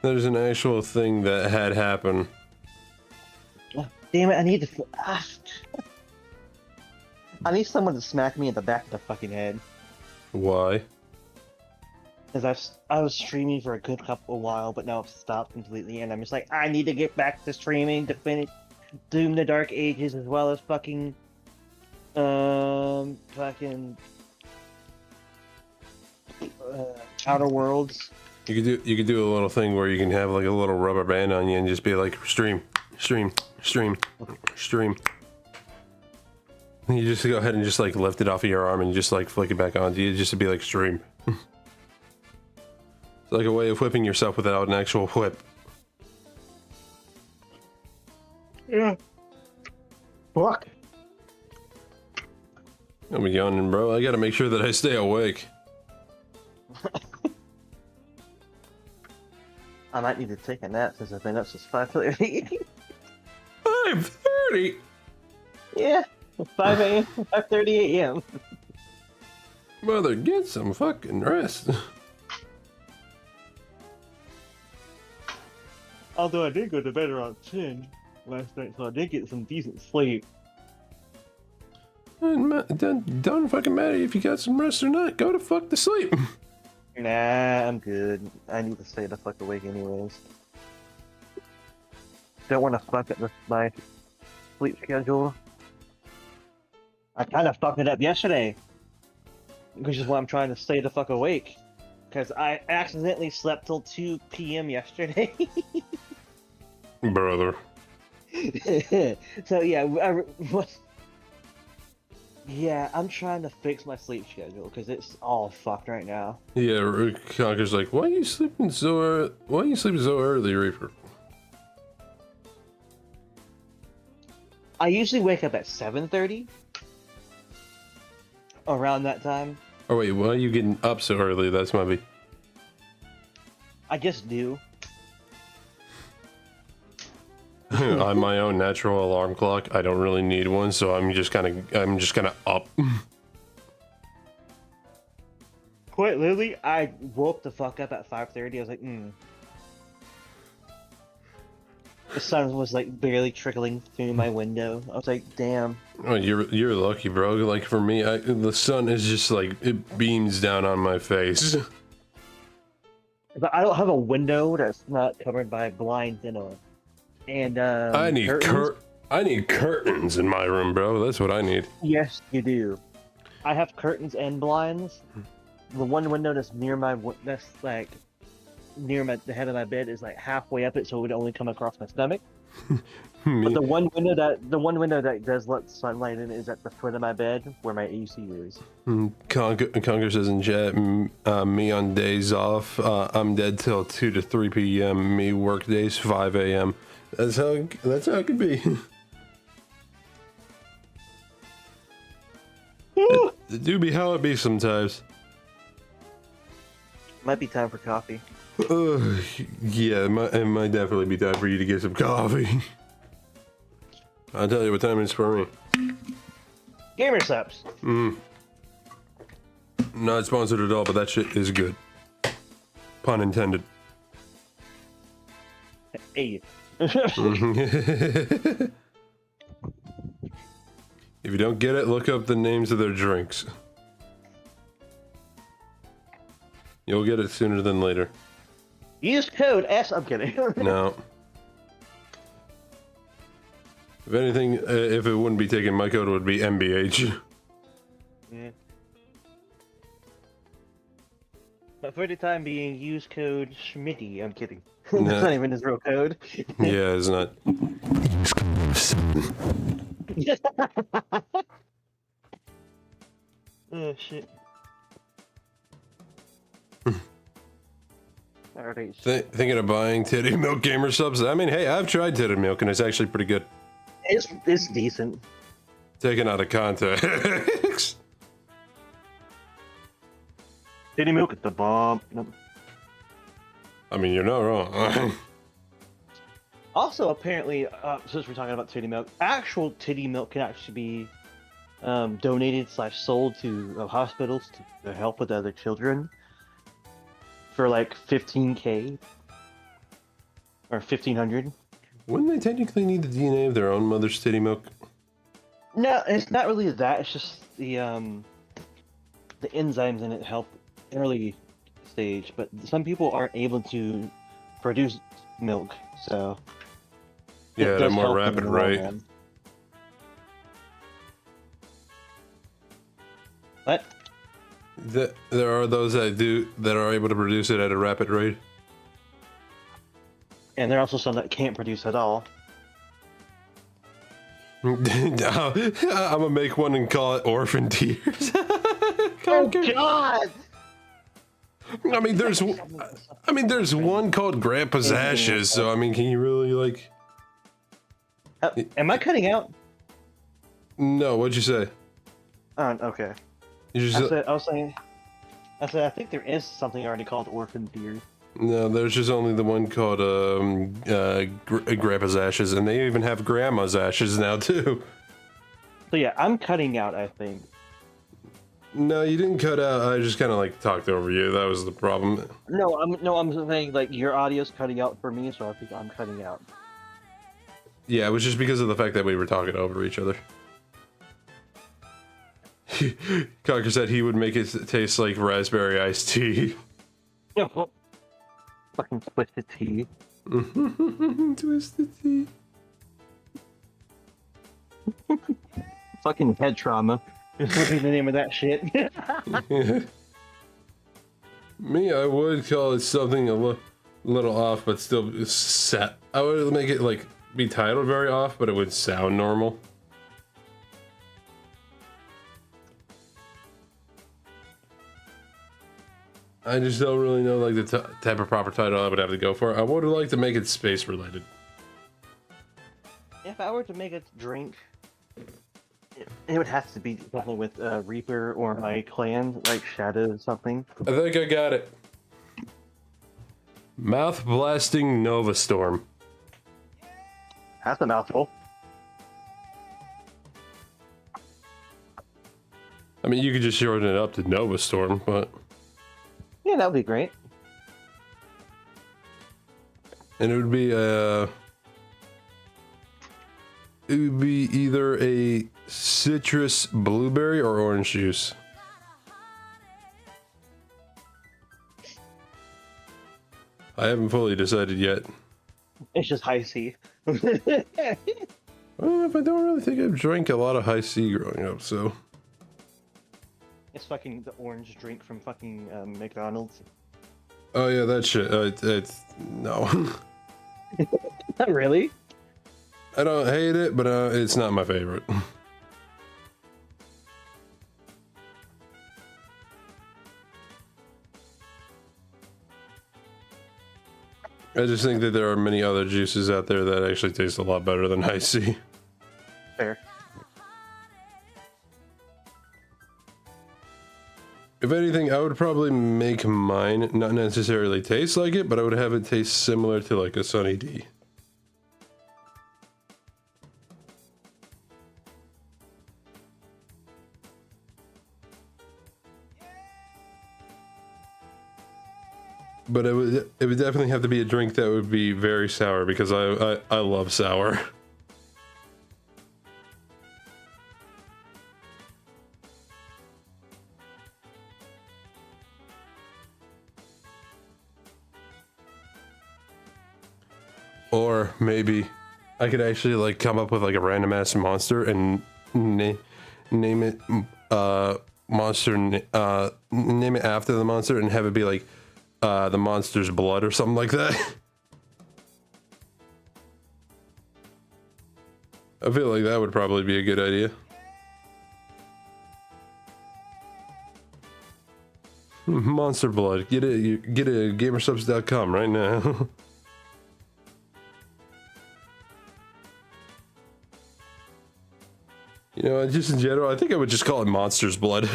There's an actual thing that had happened. Oh, damn it! I need to. I need someone to smack me in the back of the fucking head. Why? Because I was streaming for a good couple while, but now I've stopped completely, and I'm just like, I need to get back to streaming to finish Doom: The Dark Ages as well as fucking Outer Worlds. You could do a little thing where you can have like a little rubber band on you and just be like stream. And you just go ahead and just like lift it off of your arm and just like flick it back onto you just to be like stream. It's like a way of whipping yourself without an actual whip. Yeah. Fuck. I'm yawning, bro. I gotta make sure that I stay awake. I might need to take a nap since I've been up since 5:30. 5:30. Yeah, 5 a.m. 5:30 a.m. Mother, get some fucking rest. Although I did go to bed around 10 last night, so I did get some decent sleep. Don't fucking matter if you got some rest or not. Go to fuck to sleep. Nah, I'm good. I need to stay the fuck awake anyways. Don't want to fuck up my sleep schedule. I kind of fucked it up yesterday, which is why I'm trying to stay the fuck awake. Because I accidentally slept till 2 p.m. yesterday. Brother. So yeah, yeah, I'm trying to fix my sleep schedule because it's all fucked right now. Yeah, Conker's like, why are you sleeping so early, Reaper? I usually wake up at 7:30. Around that time. Oh wait, why are you getting up so early? That's my be. I just do. I'm my own natural alarm clock. I don't really need one, so I'm just kind of up. Quite literally, I woke the fuck up at 5:30. I was like, The sun was like barely trickling through my window. I was like, damn. Oh, you're lucky, bro. Like for me, the sun is just like it beams down on my face. But I don't have a window that's not covered by blinds and I need curtains in my room, bro. That's what I need. Yes, you do. I have curtains and blinds. The one window that's near the head of my bed is like halfway up it, so it would only come across my stomach. But the one window that does let sunlight in is at the foot of my bed where my AC is. Conker says in chat, me on days off, I'm dead till 2 to 3 p.m. Me work days 5 a.m. That's how it could be. It do be how it be sometimes. Might be time for coffee. Yeah, it might definitely be time for you to get some coffee. I'll tell you what time it is for me. Gamer Subs. Not sponsored at all, but that shit is good. Pun intended. Hey. If you don't get it, look up the names of their drinks. You'll get it sooner than later. Use code S. I'm kidding. No. If anything, if it wouldn't be taken, my code would be MBH. Yeah. But for the time being, use code Schmitty. I'm kidding. That's not even his real code. Yeah, it's not. Oh shit. Alright. Thinking of buying Titty Milk Gamer Subs? I mean, hey, I've tried Titty Milk and it's actually pretty good. It's decent. Taken out of context. Titty milk at the bomb. Nope. I mean, you're not wrong. Also, apparently, since we're talking about titty milk, actual titty milk can actually be donated / sold to hospitals to help with other children for like 15K or 1500. Wouldn't they technically need the DNA of their own mother's titty milk? No, it's not really that. It's just the enzymes in it help early stage, but some people aren't able to produce milk, so Yeah, it at a does more help them rapid in the long rate. run. What? There are those that are able to produce it at a rapid rate. And there are also some that can't produce at all. I'm gonna make one and call it Orphan Tears. Oh God! I mean, there's one called Grandpa's Ashes. So I mean, can you really like? Am I cutting out? No, what'd you say? Okay. You just I said I think there is something already called Orphan Tears. no. There's just only the one called Grandpa's Ashes, and they even have Grandma's Ashes now too. So yeah, I'm cutting out, I think. No, you didn't cut out. I just kind of like talked over you. That was the problem. No, I'm saying like your audio's cutting out for me, so I think I'm cutting out. Yeah, it was just because of the fact that we were talking over each other. Conker said he would make it taste like raspberry iced tea. Fucking twisted tea. Twisted tea. Fucking head trauma. Is what be the name of that shit. Me, I would call it something a little off, but still set. I would make it like be titled very off, but it would sound normal. I just don't really know like the type of proper title I would have to go for. I would like to make it space related. If I were to make a drink, it would have to be something with Reaper or my clan, like Shadow or something. I think I got it. Mouth blasting Nova Storm. That's a mouthful. I mean, you could just shorten it up to Nova Storm, but Yeah, that would be great. and it would be either a citrus blueberry or orange juice. I haven't fully decided yet. It's just high C. I don't know if I don't really think I've drank a lot of high C growing up, so. It's fucking the orange drink from fucking McDonald's. Oh yeah, that shit. It's no. Not really. I don't hate it, but it's not my favorite. I just think that there are many other juices out there that actually taste a lot better than Hi-C. Fair. If anything, I would probably make mine not necessarily taste like it, but I would have it taste similar to like a Sunny D. But it would definitely have to be a drink that would be very sour because I love sour. Or maybe I could actually like come up with like a random ass monster and name it monster name it after the monster and have it be like the monster's blood or something like that. I feel like that would probably be a good idea. Monster blood. Get it gamersubs.com right now. You know, just in general, I think I would just call it Monster's Blood.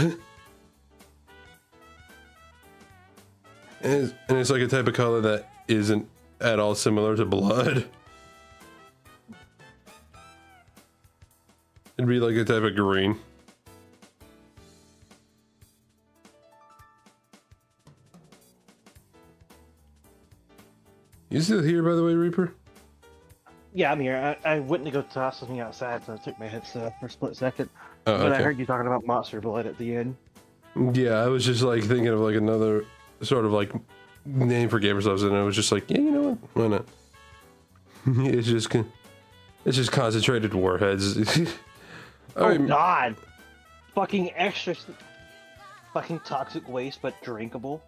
And it's like a type of color that isn't at all similar to blood. It'd be like a type of green. You still here, by the way, Reaper? Yeah, I'm here. I went to go toss something outside, so I took my headset for a split second. Oh, But I okay. heard you talking about Monster Blood at the end. Yeah, I was just like thinking of like another sort of like name for GamerSubs, and I was just like, yeah, you know what? Why not? it's just concentrated warheads. Oh God! Fucking extra, fucking toxic waste, but drinkable.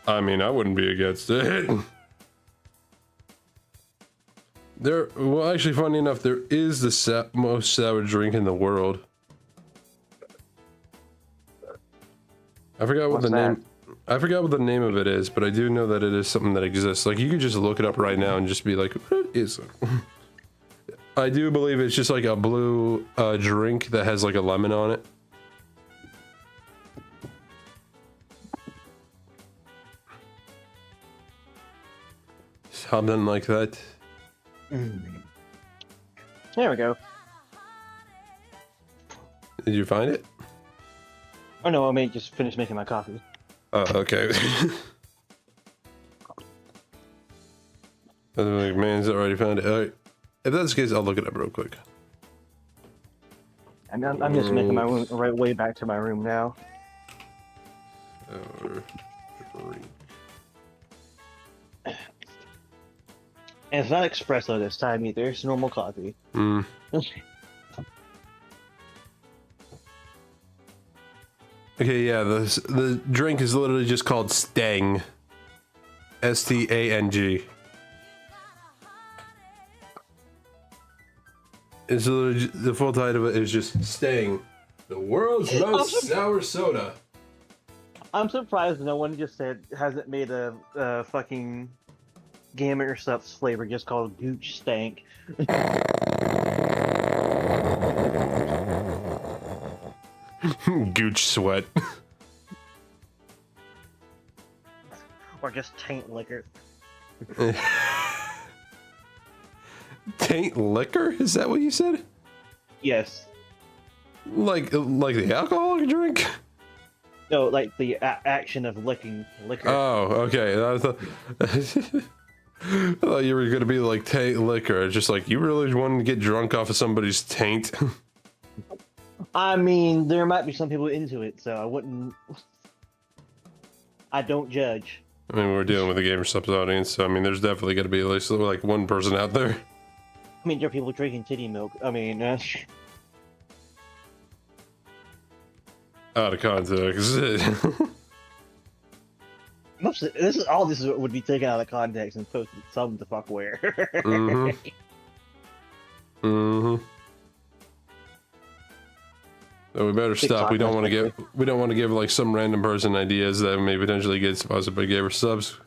I mean, I wouldn't be against it. Well, actually, funny enough, there is the most sour drink in the world. I forgot what What's the that? name. I forgot what the name of it is, but I do know that it is something that exists. Like you could just look it up right now and just be like, "What is it?" I do believe it's just like a blue drink that has like a lemon on it. Something like that. There we go. Did you find it? Oh no, I may just finish making my coffee. Oh, okay. I was like, man's already found it. All right. If that's the case, I'll look it up real quick. I'm just making my right way back to my room now. Sour drink. And it's not espresso this time either. It's normal coffee. Hmm. Okay, yeah, the drink is literally just called Stang. Stang. It's literally the full title of it is just Stang, the world's most sour soda. I'm surprised no one just hasn't made a fucking Gamer Subs flavor just called Gooch Stank. Gooch sweat. Or just taint liquor. Taint liquor? Is that what you said? Yes. Like the alcoholic drink? No, like the action of licking liquor. Oh, okay. I thought you were gonna be like taint liquor. It's just like you really wanted to get drunk off of somebody's taint. I mean, there might be some people into it, so I wouldn't. I don't judge. I mean, we're dealing with a Gamer Subs audience, so I mean, there's definitely gonna be at least like one person out there. I mean, there are people drinking titty milk. I mean, Out of context. this would be taken out of context and posted some the fuck where. Mhm. Mm-hmm. So we better stop. We don't want to give like some random person ideas that may potentially get sponsored by Gamer Subs.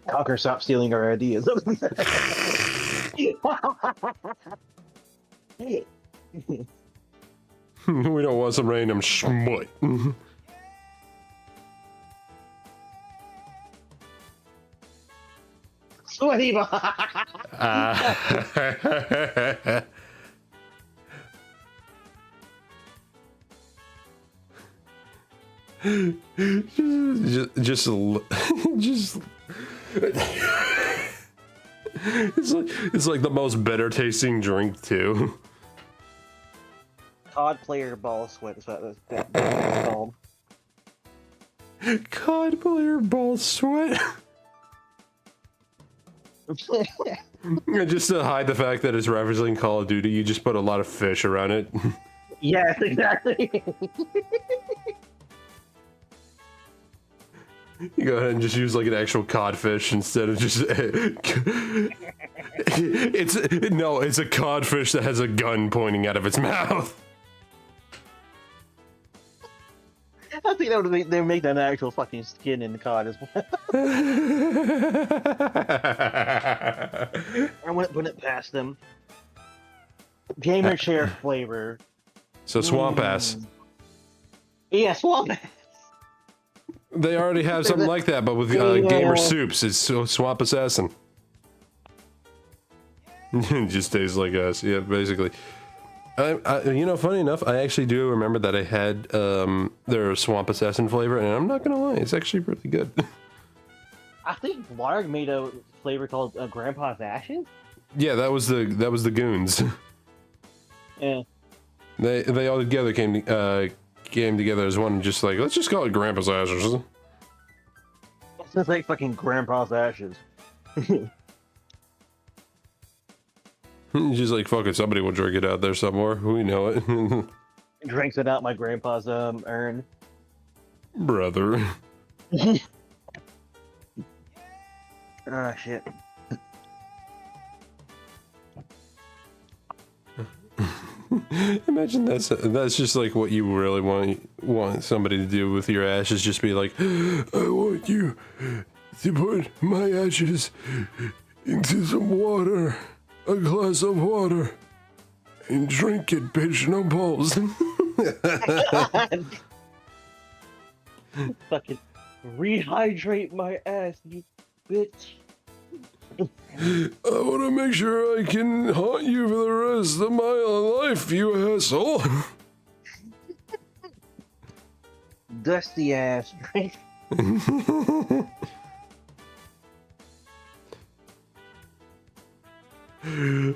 Conquer, stop stealing our ideas. We don't want some random schmut. Sweaty. just it's like the most bitter tasting drink too. COD player ball sweat is what that's called. COD player ball sweat. Just to hide the fact that it's referencing Call of Duty, you just put a lot of fish around it. Yes, exactly. You go ahead and just use like an actual codfish instead of just. It's a codfish that has a gun pointing out of its mouth. I think they make that an actual fucking skin in the COD as well. I wouldn't put it past them. Gamer share flavor. So swamp ass. Yeah, swamp ass. They already have something like that, but with gamer soups, it's swamp assassin. It just tastes like us, yeah, basically. You know, funny enough, I actually do remember that I had their swamp assassin flavor, and I'm not gonna lie, it's actually really good. I think Larg made a flavor called Grandpa's Ashes. Yeah, that was the goons. Yeah. They all together came together as one, just like, let's just call it Grandpa's Ashes. It's like fucking Grandpa's Ashes. Just like, fuck it, somebody will drink it out there somewhere. We know it. Drinks it out my grandpa's urn. Brother. Ah, shit. Imagine that's just like what you really want somebody to do with your ashes. Just be like, I want you to put my ashes into some water, a glass of water, and drink it, bitch, no balls. Fucking rehydrate my ass, you bitch. I want to make sure I can haunt you for the rest of my life, you asshole. Dusty ass.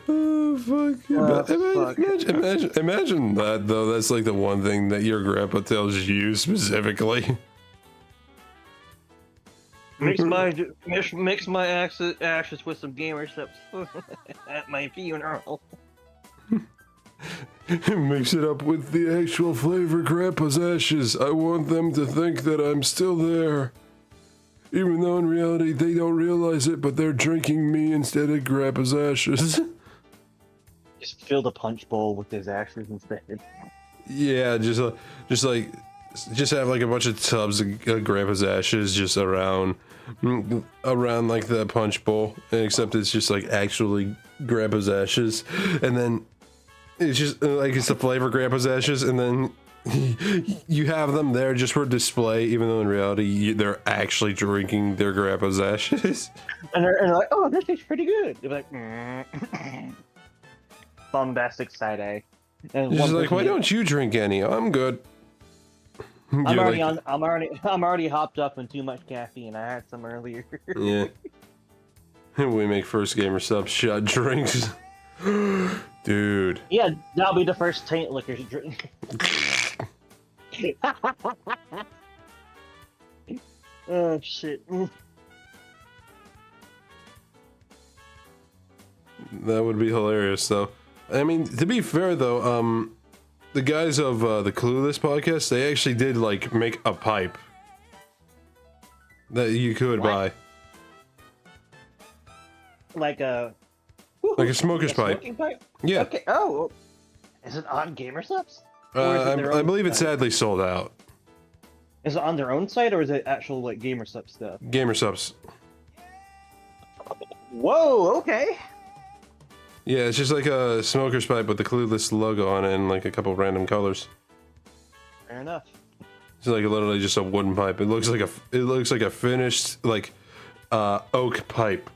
Oh, fuck. Imagine that, though. That's like the one thing that your grandpa tells you specifically. Mix my ashes with some gamer subs at my funeral. Mix it up with the actual flavor Grandpa's ashes. I want them to think that I'm still there. Even though in reality they don't realize it, but they're drinking me instead of Grandpa's ashes. Just fill the punch bowl with his ashes instead. Yeah, just have like a bunch of tubs of Grandpa's ashes just around like the punch bowl, except it's just like actually Grandpa's ashes, and then it's just like it's the flavor Grandpa's ashes, and then you have them there just for display, even though in reality they're actually drinking their Grandpa's ashes. And they're like, oh, this tastes pretty good. They're like, bombastic side eye. And just like, why don't you drink any? I'm good. I'm already hopped up on too much caffeine. I had some earlier. Yeah. We make first gamer sub shot drinks. Dude. Yeah, that'll be the first taint liquor drink. Oh shit. That would be hilarious though. I mean, to be fair though, the guys of the Clueless podcast, they actually did like make a pipe that you could buy. like a Like a smoker's pipe. smoking pipe. Yeah. Okay. Oh, is it on GamerSupps? Or is it their I own believe it's site? sadly sold out. Is it on their own site or is it actual like GamerSup stuff? GamerSupps. Whoa. Okay. Yeah, it's just like a smoker's pipe with the Clueless logo on it and like a couple random colors. Fair enough. It's like literally just a wooden pipe. It looks like a finished like oak pipe.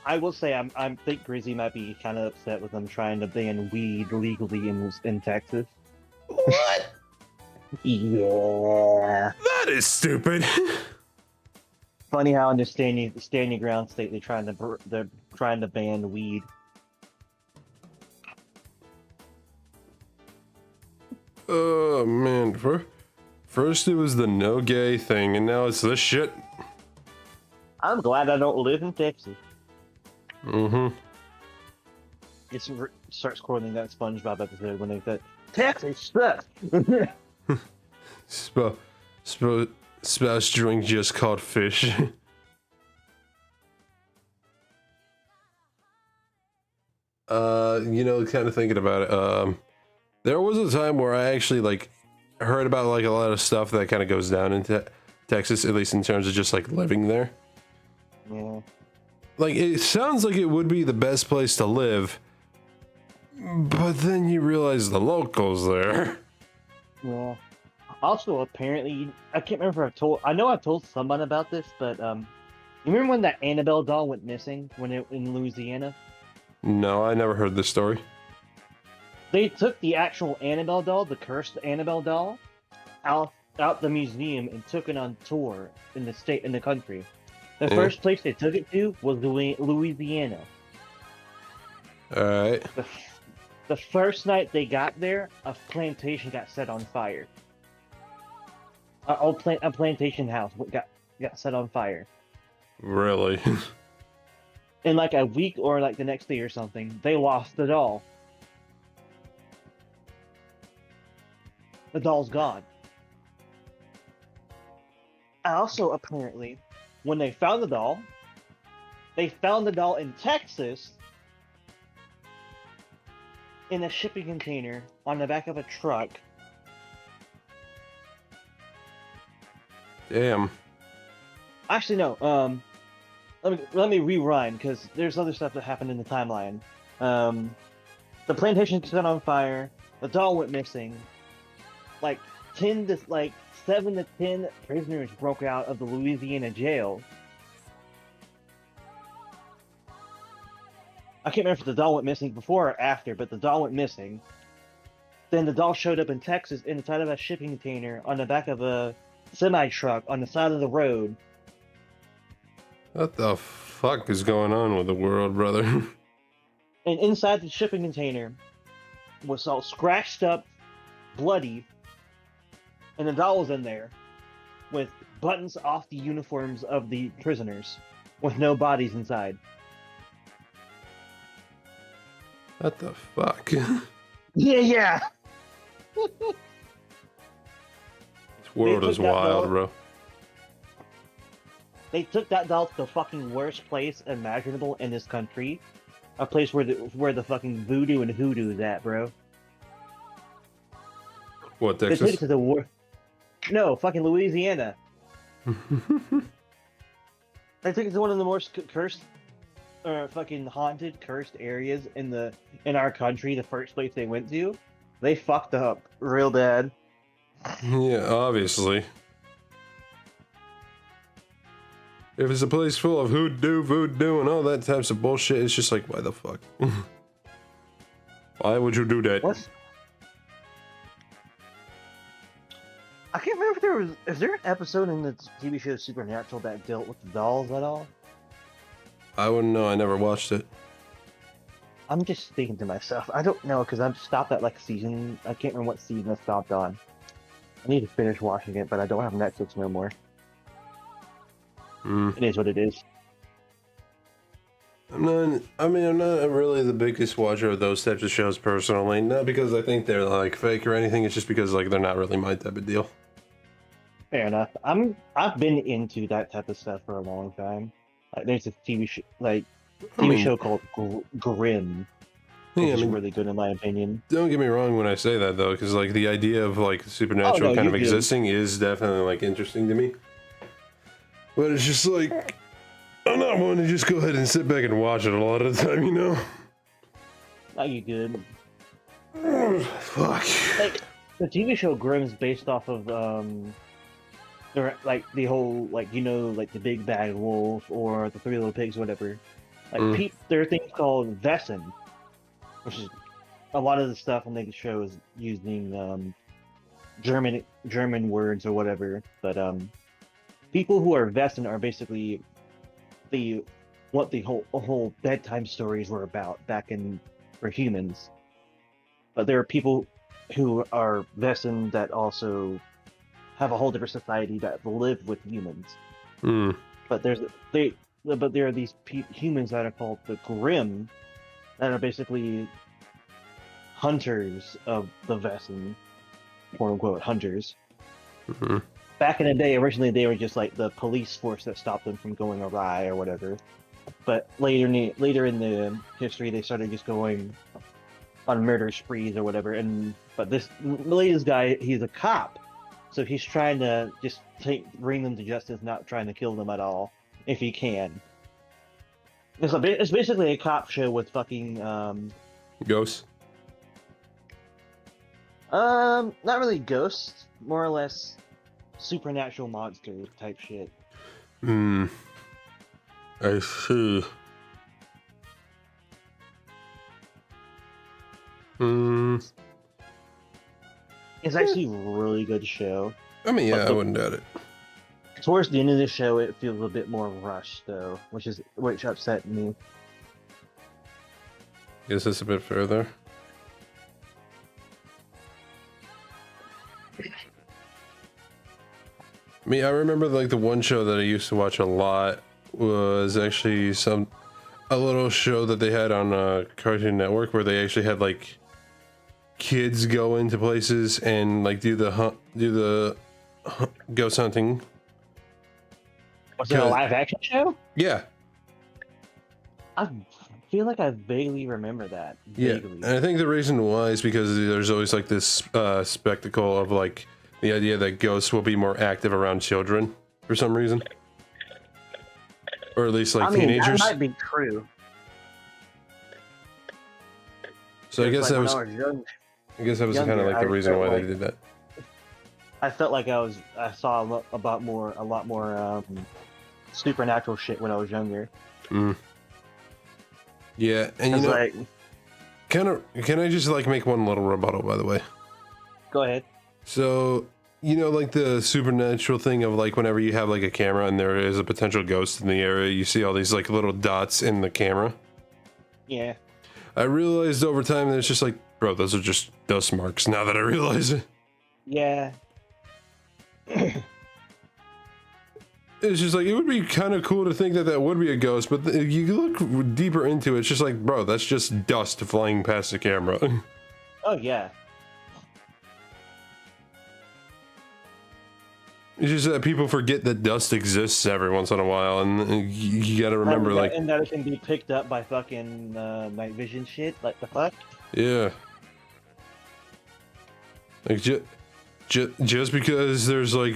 I will say I think Grizzy might be kind of upset with them trying to ban weed legally in Texas. What? Yeah. That is stupid. Funny how in the stand your ground state they're trying to ban weed. Oh man, first it was the no gay thing, and now it's this shit. I'm glad I don't live in Texas. Mm-hmm. It starts quoting that SpongeBob episode when they said Texas sucks. Spouse drink just called fish. Kind of thinking about it. There was a time where I actually like heard about like a lot of stuff that kind of goes down into Texas, at least in terms of just like living there. Yeah. Like it sounds like it would be the best place to live, but then you realize the locals there. Yeah. Also, apparently, I can't remember if I know I told someone about this, but you remember when that Annabelle doll went missing in Louisiana? No, I never heard this story. They took the actual Annabelle doll, the cursed Annabelle doll, out the museum and took it on tour in the country. The Yeah. first place they took it to was Louisiana. All right. The first night they got there, a plantation got set on fire. A plantation house got set on fire. Really? In like a week or like the next day or something, they lost the doll. The doll's gone. Also, apparently, when they found the doll in Texas in a shipping container on the back of a truck. Damn. Actually, no. Let me rewind because there's other stuff that happened in the timeline. The plantation set on fire. The doll went missing. Like 7 to 10 prisoners broke out of the Louisiana jail. I can't remember if the doll went missing before or after, but the doll went missing. Then the doll showed up in Texas inside of a shipping container on the back of a semi-truck on the side of the road. What the fuck is going on with the world, brother? And inside the shipping container was all scratched up, bloody, and the doll was in there with buttons off the uniforms of the prisoners with no bodies inside. What the fuck? Yeah. This world took is that wild, doll- bro. They took that doll to the fucking worst place imaginable in this country. A place where the fucking voodoo and hoodoo is at, bro. What, They took it Texas? to the No, fucking Louisiana. They took it to one of the most cursed, fucking haunted, cursed areas in our country. The first place they went to, they fucked up real bad. Yeah, obviously. If it's a place full of hoodoo, voodoo, and all that types of bullshit, it's just like, why the fuck? Why would you do that? What? I can't remember if is there an episode in the TV show Supernatural that dealt with the dolls at all? I wouldn't know. I never watched it. I'm just thinking to myself. I don't know because I've stopped at like season. I can't remember what season I stopped on. I need to finish watching it, but I don't have Netflix no more. It is what it is. I'm not really the biggest watcher of those types of shows personally. Not because I think they're like fake or anything. It's just because like they're not really my type of deal. Fair enough. I've been into that type of stuff for a long time. Like there's a I TV mean, show called Grimm, which yeah, I is mean, really good in my opinion. don't get me wrong when I say that though, because like the idea of like Oh supernatural no, kind you're of good. existing is definitely like interesting to me. But it's just like I'm not one to just go ahead and sit back and watch it a lot of the time, you know. No, you're good. Fuck. Like the TV show Grimm is based off of like the whole like like the Big Bad Wolf or the Three Little Pigs, whatever. Like Mm. there are things called Wesen, which is a lot of the stuff on the show is using German words or whatever. But people who are Wesen are basically the what the whole bedtime stories were about back in for humans. But there are people who are Wesen that also have a whole different society that live with humans. Mm. But there are these humans that are called the Grimm that are basically hunters of the Wesen, quote unquote hunters. Mm-hmm. Back in the day, originally they were just like the police force that stopped them from going awry or whatever. But later in the history, they started just going on murder sprees or whatever. But the latest guy, he's a cop, so he's trying to just bring them to justice, not trying to kill them at all, if he can. It's basically a cop show with fucking Ghosts. not really ghosts, more or less supernatural monster type shit. Hmm. I see. Hmm. It's actually a really good show. I mean, yeah, But I wouldn't doubt it. Towards the end of the show, it feels a bit more rushed, though, which upset me. Guess it's a bit further. I mean, I remember like the one show that I used to watch a lot was actually a little show that they had on Cartoon Network where they actually had like kids go into places and like do the ghost hunting. Was it a live action show? Yeah, I feel like I vaguely remember that. yeah, Vaguely. and I think the reason why is because there's always like this spectacle of like the idea that ghosts will be more active around children for some reason, or at least like teenagers. That might be true. So I guess Like, that was when I was young, I guess that was kind of younger, like the I reason felt why they like- did that. I felt like I saw a lot more supernatural shit when I was younger. Yeah, and you know, Like, can I just like make one little rebuttal, by the way? go ahead. So, you know, like the supernatural thing of like whenever you have like a camera and there is a potential ghost in the area, you see all these like little dots in the camera. Yeah. I realized over time that it's just like, bro, those are just dust marks now that I realize it. Yeah. It's just like, it would be kind of cool to think that that would be a ghost, but if you look deeper into it, it's just like, bro, that's just dust flying past the camera. Oh yeah. It's just that people forget that dust exists every once in a while, and you gotta remember, like, and that it can be picked up by fucking night vision shit. Like the fuck. yeah. Like, just because there's, like,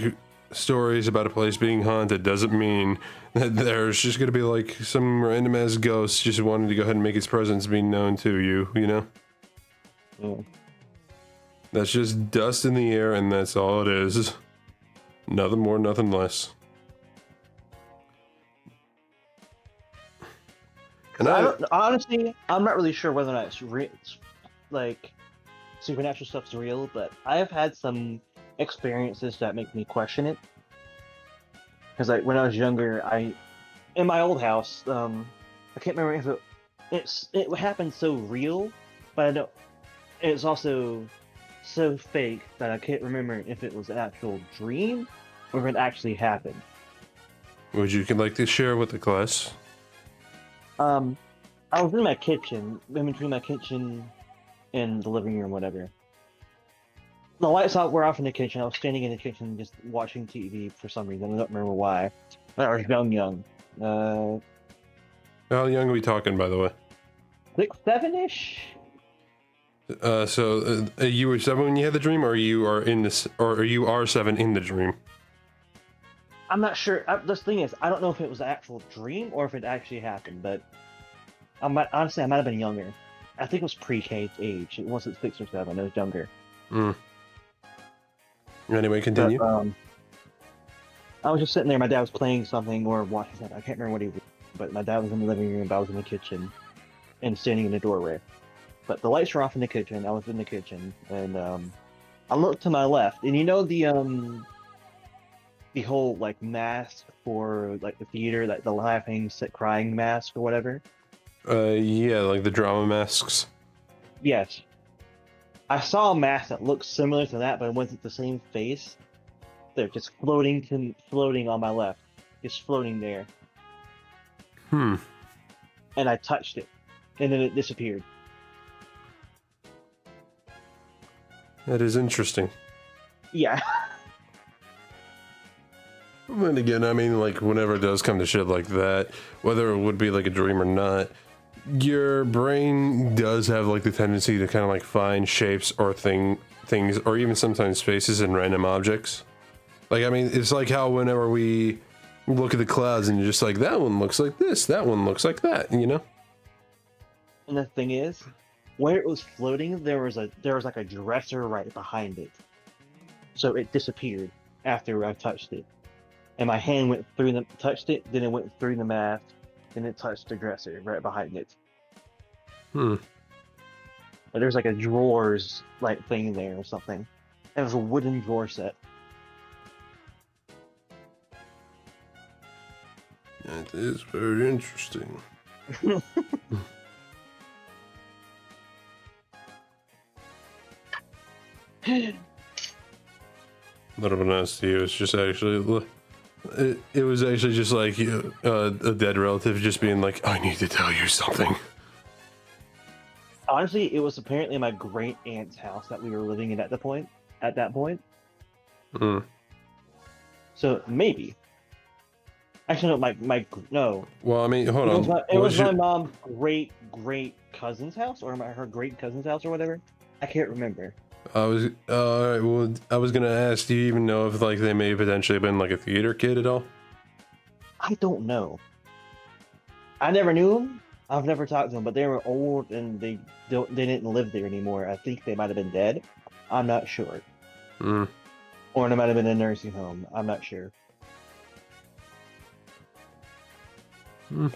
stories about a place being haunted doesn't mean that there's just gonna be, like, some random-ass ghost just wanting to go ahead and make its presence be known to you, you know? Yeah. That's just dust in the air, and that's all it is. Nothing more, nothing less. And Honestly, I'm not really sure whether or not it's like supernatural stuff's real, but I've had some experiences that make me question it. Because like when I was younger, in my old house, I can't remember if it happened so real, but I know it's also so fake that I can't remember if it was an actual dream or if it actually happened. would you like to share with the class? I was in my kitchen, in between my kitchen and the living room, whatever. The lights were off in the kitchen. I was standing in the kitchen just watching TV for some reason. I don't remember why. I was young. Uh, How young are we talking, by the way? 6, 7-ish. So you were 7 when you had the dream, or you are in this, or you are 7 in the dream? I'm not sure. The thing is, I don't know if it was an actual dream or if it actually happened, but honestly, I might have been younger. I think it was pre-K age. It wasn't 6 or 7. It was younger. Anyway, continue. But, I was just sitting there. My dad was playing something or watching something. I can't remember what he was. But my dad was in the living room. I was in the kitchen, and standing in the doorway. But the lights were off in the kitchen. I was in the kitchen, and I looked to my left, and you know the whole like mask for like the theater, like the laughing, crying mask or whatever. Yeah, like the drama masks. Yes, I saw a mask that looked similar to that, but it wasn't the same face. They're just floating on my left, just floating there. Hmm. And I touched it, and then it disappeared. That is interesting. Yeah. And again, I mean, like, whenever it does come to shit like that, whether it would be like a dream or not, your brain does have like the tendency to kind of like find shapes or things, or even sometimes spaces in random objects. Like, I mean, it's like how whenever we look at the clouds and you're just like, that one looks like this, that one looks like that, you know? And the thing is, where it was floating, there was like a dresser right behind it. So it disappeared after I touched it. And my hand went through touched it, then it went through the mask, then it touched the dresser right behind it. Hmm. But there's like a drawers like thing there or something. It was a wooden drawer set. That is very interesting. A little bit nice to you. It's just actually, it was actually just like a dead relative just being like, I need to tell you something. Honestly, it was apparently my great aunt's house that we were living in at that point. Hmm. So maybe. Actually, no, no. Well, I mean, hold on. It was my mom's great cousin's house, or her great cousin's house, or whatever. I can't remember. I was alright. Well, I was gonna ask, do you even know if like they may potentially been like a theater kid at all? I don't know. I never knew them. I've never talked to them, but they were old and they didn't live there anymore. I think they might have been dead. I'm not sure. Hmm. Or they might have been in a nursing home. I'm not sure. Hmm.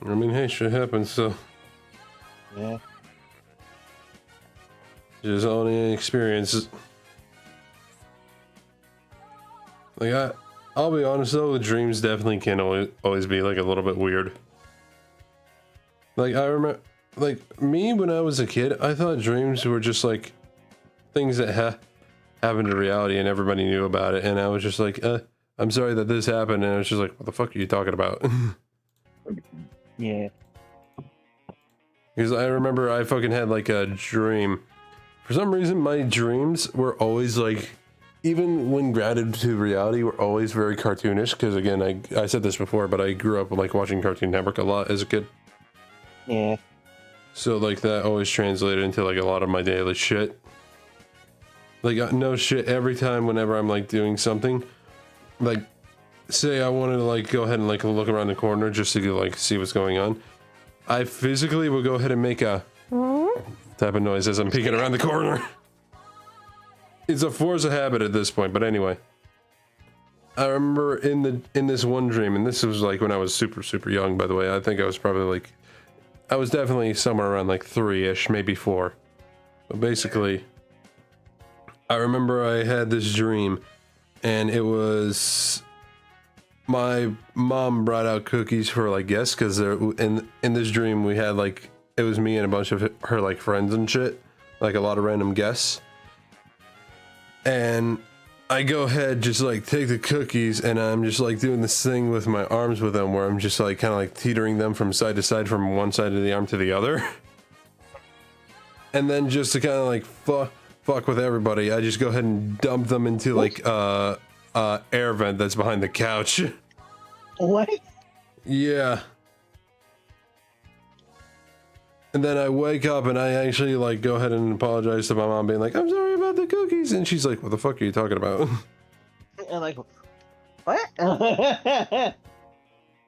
I mean, hey, shit happens, so Yeah. just only experiences. Like I'll be honest though, the dreams definitely can always be like a little bit weird. Like I remember, like me when I was a kid, I thought dreams were just like things that happened in reality and everybody knew about it, and I was just like, I'm sorry that this happened, and I was just like, what the fuck are you talking about? Yeah. Because I remember I fucking had like a dream. For some reason, my dreams were always like, even when grounded to reality, were always very cartoonish. Because again, I said this before, but I grew up like watching Cartoon Network a lot as a kid. Yeah. So like that always translated into like a lot of my daily shit. Like no shit, every time whenever I'm like doing something, like say I wanted to like go ahead and like look around the corner just to like see what's going on, I physically will go ahead and make a type of noise as I'm peeking around the corner. It's a force of habit at this point, but anyway. I remember in this one dream, and this was like when I was super young, by the way. I think I was probably like, I was definitely somewhere around like 3-ish, maybe 4. But basically, I remember I had this dream, and it was my mom brought out cookies for like guests, because in this dream we had like, it was me and a bunch of her like friends and shit, like a lot of random guests. And I go ahead, just like take the cookies, and I'm just like doing this thing with my arms with them, where I'm just like kind of like teetering them from side to side, from one side of the arm to the other. And then just to kind of like fuck with everybody, I just go ahead and dump them into like air vent that's behind the couch. What? Yeah. And then I wake up and I actually like go ahead and apologize to my mom, being like, "I'm sorry about the cookies," and she's like, "What the fuck are you talking about?" And like, what? And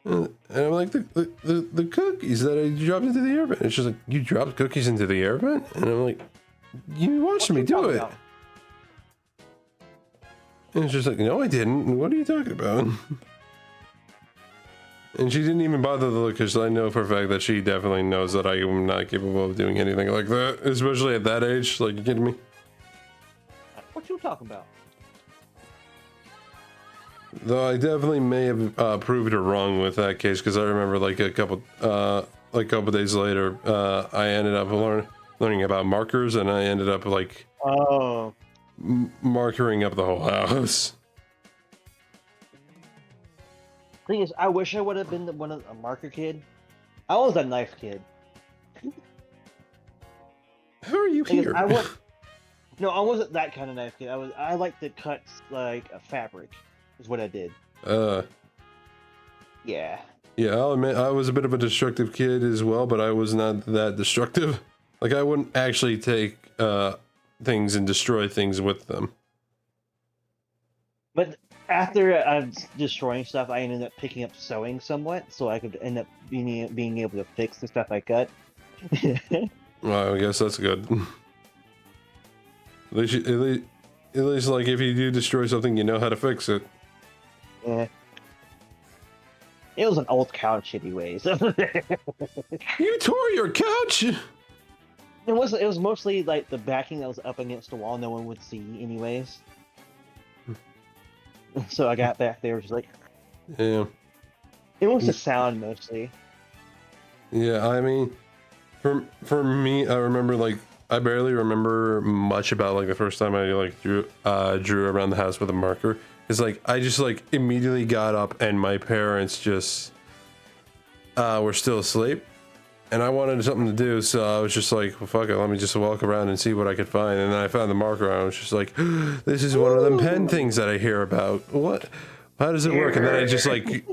I'm like, the cookies that I dropped into the air vent. And she's like, "You dropped cookies into the air vent?" And I'm like, "You watched me do it." And she's like, "No, I didn't. What are you talking about?" And she didn't even bother to look, because I know for a fact that she definitely knows that I am not capable of doing anything like that, especially at that age. Like, you kidding me? What you talking about? Though I definitely may have proved her wrong with that case, because I remember like a couple days later, I ended up learning about markers, and I ended up like Oh. markering up the whole house. Thing is, I wish I would have been a marker kid. I was a knife kid. How are you Thing is, here? No, I wasn't that kind of knife kid. I like to cut like a fabric. Is what I did. Yeah. Yeah, I'll admit I was a bit of a destructive kid as well, but I was not that destructive. Like, I wouldn't actually take things and destroy things with them. But after I'm destroying stuff, I ended up picking up sewing somewhat, so I could end up being able to fix the stuff I cut. Well, I guess that's good. At least, like, if you do destroy something, you know how to fix it. Yeah. It was an old couch, anyways. You tore your couch! It was mostly like the backing that was up against the wall, no one would see, anyways. So I got back there, just like Yeah. it was the sound mostly. Yeah, I mean, for me, I remember, like, I barely remember much about, like, the first time I, like, drew around the house with a marker. It's like, I just, like, immediately got up and my parents just, were still asleep. And I wanted something to do, so I was just like, well, fuck it, let me just walk around and see what I could find. And then I found the marker, and I was just like, this is one of them pen things that I hear about. What? How does it work? And then I just, like,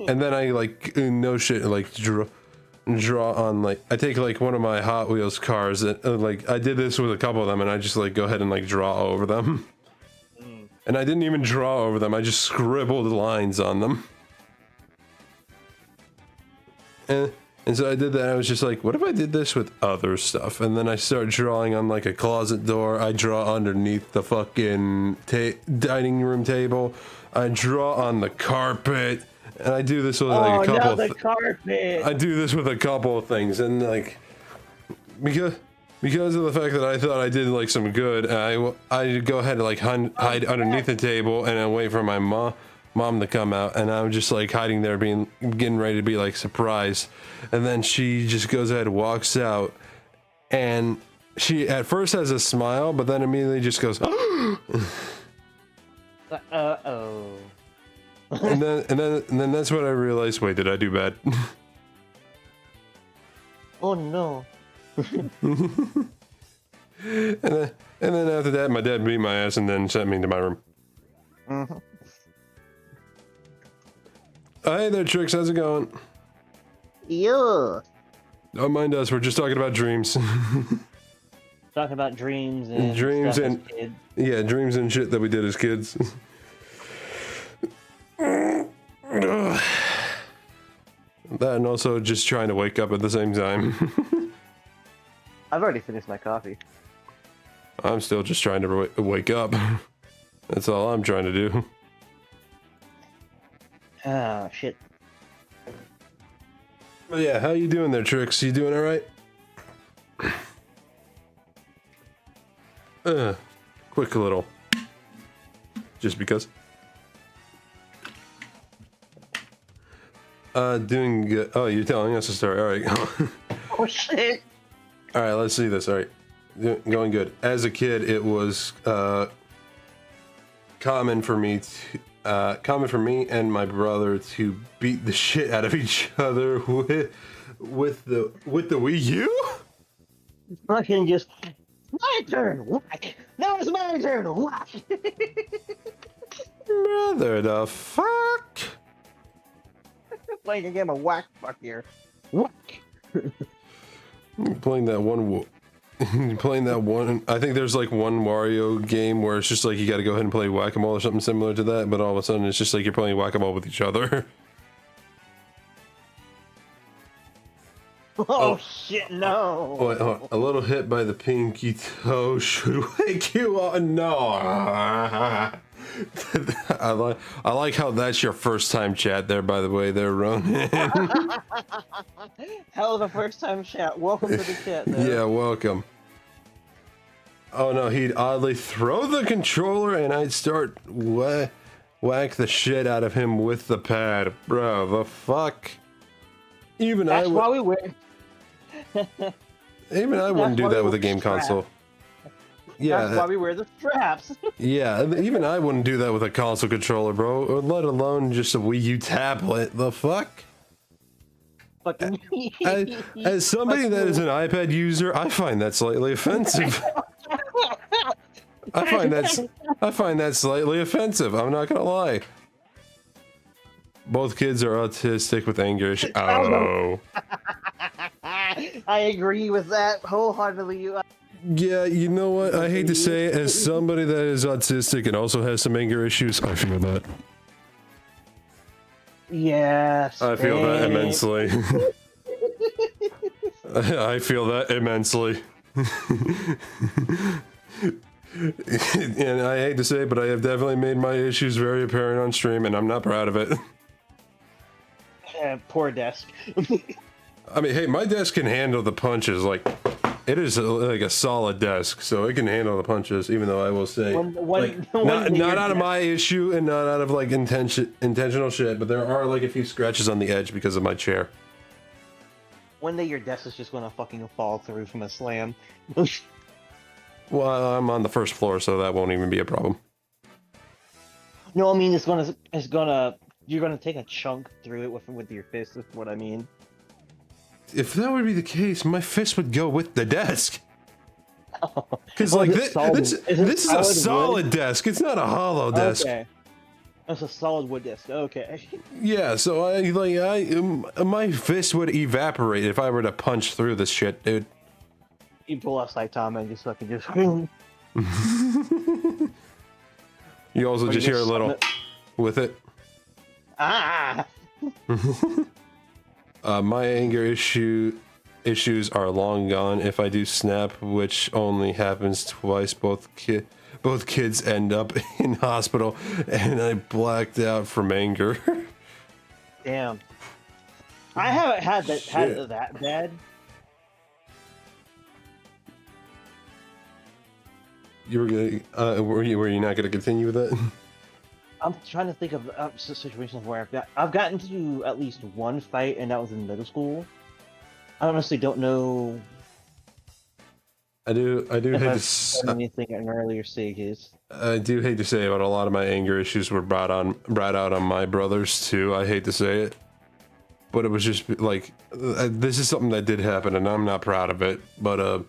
no shit, like, draw on, like, I take, like, one of my Hot Wheels cars, and, like, I did this with a couple of them, and I just, like, go ahead and, like, draw over them. And I didn't even draw over them, I just scribbled lines on them. And so I did that, and I was just like, what if I did this with other stuff? And then I started drawing on, like, a closet door. I draw underneath the fucking dining room table. I draw on the carpet. And I do this with, like, a couple the carpet! I do this with a couple of things. And, like, because of the fact that I thought I did, like, some good, I go ahead and, like, hide underneath the table and then wait for my mom to come out, and I'm just like hiding there, getting ready to be like surprised. And then she just goes ahead and walks out, and she at first has a smile, but then immediately just goes Uh-oh. and then that's when I realized, wait, did I do bad? Oh no. and then after that, my dad beat my ass and then sent me to my room. Mm-hmm. Oh, hey there, Trix, how's it going? Yeah. Don't mind us, we're just talking about dreams. Talking about dreams and Dreams stuff and- as a kid. Yeah, dreams and shit that we did as kids. That and also just trying to wake up at the same time. I've already finished my coffee. I'm still just trying to wake up. That's all I'm trying to do. Ah, shit. But yeah, how you doing there, Trix? You doing alright? Quick little. Just because. Doing good. Oh, you're telling us a story. Alright. Oh shit! Alright, let's see this. Alright. Going good. As a kid, it was common for me and my brother to beat the shit out of each other with the Wii U? Fucking just my turn. Whack. Now it's my turn. Whack. Brother, the fuck? playing a game of whack fuck here. Whack. Playing that one. Playing that one. I think there's like one Wario game where it's just like you got to go ahead and play whack-a-mole or something similar to that, but all of a sudden it's just like you're playing whack-a-mole with each other. Oh shit, no. Wait, a little hit by the pinky toe should wake you up. No. I like how that's your first time chat there, by the way, there, Ronan. Hell of a first time chat. Welcome to the chat, though. Yeah, welcome. Oh no, he'd oddly throw the controller and I'd start whack the shit out of him with the pad. Bro, the fuck? Even That's I why we wear. Even I wouldn't do that with a game console. Yeah, That's why we wear the straps. yeah, even I wouldn't do that with a console controller, bro. Let alone just a Wii U tablet. The fuck? Fucking. As somebody that is an iPad user, I find that slightly offensive. I find that slightly offensive. I'm not gonna lie. Both kids are autistic with anger issues. Oh. I agree with that wholeheartedly. Yeah, you know what? I hate to say it, as somebody that is autistic and also has some anger issues, I feel that. Yes. I feel that immensely. I feel that immensely. And I hate to say it, but I have definitely made my issues very apparent on stream, and I'm not proud of it. Poor desk. I mean, hey, my desk can handle the punches. Like, it is like a solid desk, so it can handle the punches. Even though I will say, not out of my issue and not out of like intentional shit, but there are like a few scratches on the edge because of my chair. One day your desk is just gonna fucking fall through from a slam. Well, I'm on the first floor, so that won't even be a problem. No, I mean you're gonna take a chunk through it with your fist. Is what I mean. If that would be the case, my fist would go with the desk. Because Well, like is it this is a solid solid desk. It's not a hollow desk. Okay. That's a solid wood disc. Okay. Yeah, so my fist would evaporate if I were to punch through this shit, dude. You pull out like Tom and just fucking just. You also Or just you hear a little summon with it. Ah. My anger issues are long gone. If I do snap, which only happens twice, both kids end up in hospital, and I blacked out from anger. Damn. I haven't had that bad. You were gonna, were you not gonna continue with that? I'm trying to think of situations where I've gotten to at least one fight, and that was in middle school. I honestly don't know. I do hate If to. I've done anything in earlier stages. I do hate to say it, but a lot of my anger issues were brought out on my brothers too. I hate to say it, but it was just like this is something that did happen, and I'm not proud of it. But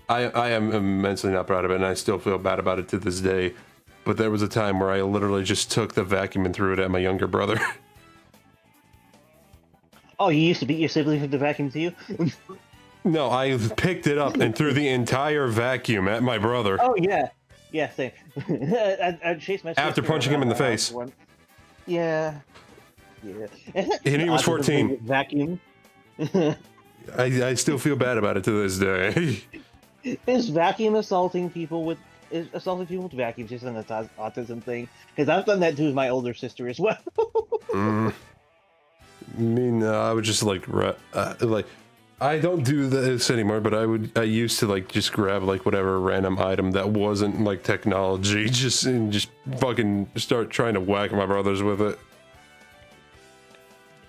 I am immensely not proud of it, and I still feel bad about it to this day. But there was a time where I literally just took the vacuum and threw it at my younger brother. Oh, you used to beat your siblings with the vacuum too? No, I picked it up and threw the entire vacuum at my brother. Oh yeah, yeah, same. I chased my After sister punching him in the around face. one. Yeah, yeah. And he was 14. Vacuum. I still feel bad about it to this day. Is vacuum assaulting people with vacuums just an autism thing? Because I've done that to my older sister as well. I mean, I would just like I don't do this anymore, but I used to like just grab like whatever random item that wasn't like technology, just fucking start trying to whack my brothers with it.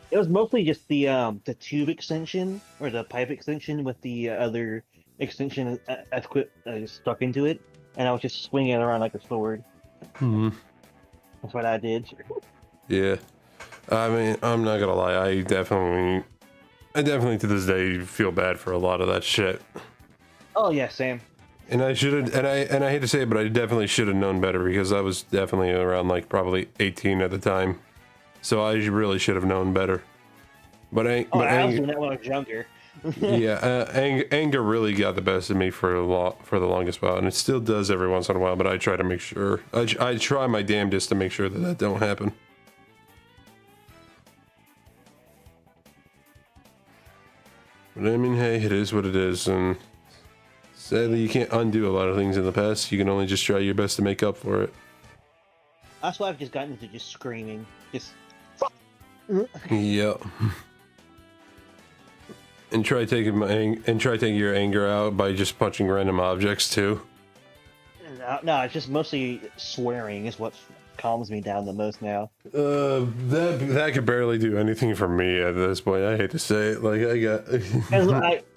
It was mostly just the tube extension or the pipe extension with the other extension stuck into it, and I was just swinging it around like a sword. That's what I did. Yeah, I mean, I'm not gonna lie, I definitely to this day feel bad for a lot of that shit. Oh yeah, same. And I should have, and I hate to say it, but I definitely should have known better because I was definitely around like probably 18 at the time. so I really should have known better. But Oh, I was doing that when I was younger. yeah, anger really got the best of me for the longest while, and it still does every once in a while. But I try to make sure I try my damnedest to make sure that don't happen. But I mean, hey, it is what it is, and sadly, you can't undo a lot of things in the past. You can only just try your best to make up for it. That's why I've just gotten into just screaming. Just. Yep. And try taking your anger out by just punching random objects too. No, it's just mostly swearing is what calms me down the most now. That could barely do anything for me at this point. I hate to say it. Like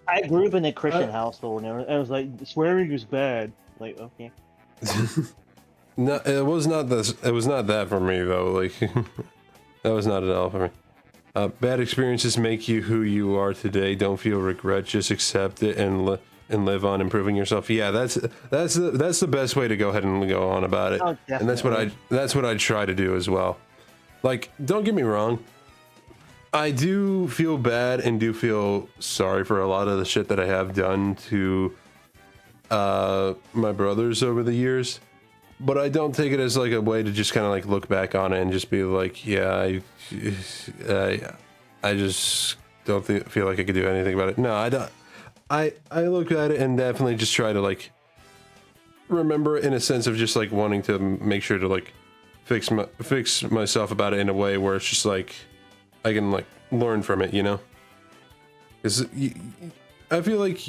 I grew up in a Christian household, and I was like, swearing is bad. Like, okay. No, it was not this. It was not that for me though. Like that was not at all for me. Bad experiences make you who you are today. Don't feel regret. Just accept it and live on improving yourself. Yeah, that's the best way to go ahead and go on about it. Oh, and that's what I try to do as well. Like, don't get me wrong. I do feel bad and do feel sorry for a lot of the shit that I have done to my brothers over the years. But I don't take it as like a way to just kind of like look back on it and just be like, yeah, I just don't feel like I could do anything about it. No, I don't. I look at it and definitely just try to like remember it in a sense of just like wanting to make sure to like fix myself about it in a way where it's just like I can like learn from it, you know? Because I feel like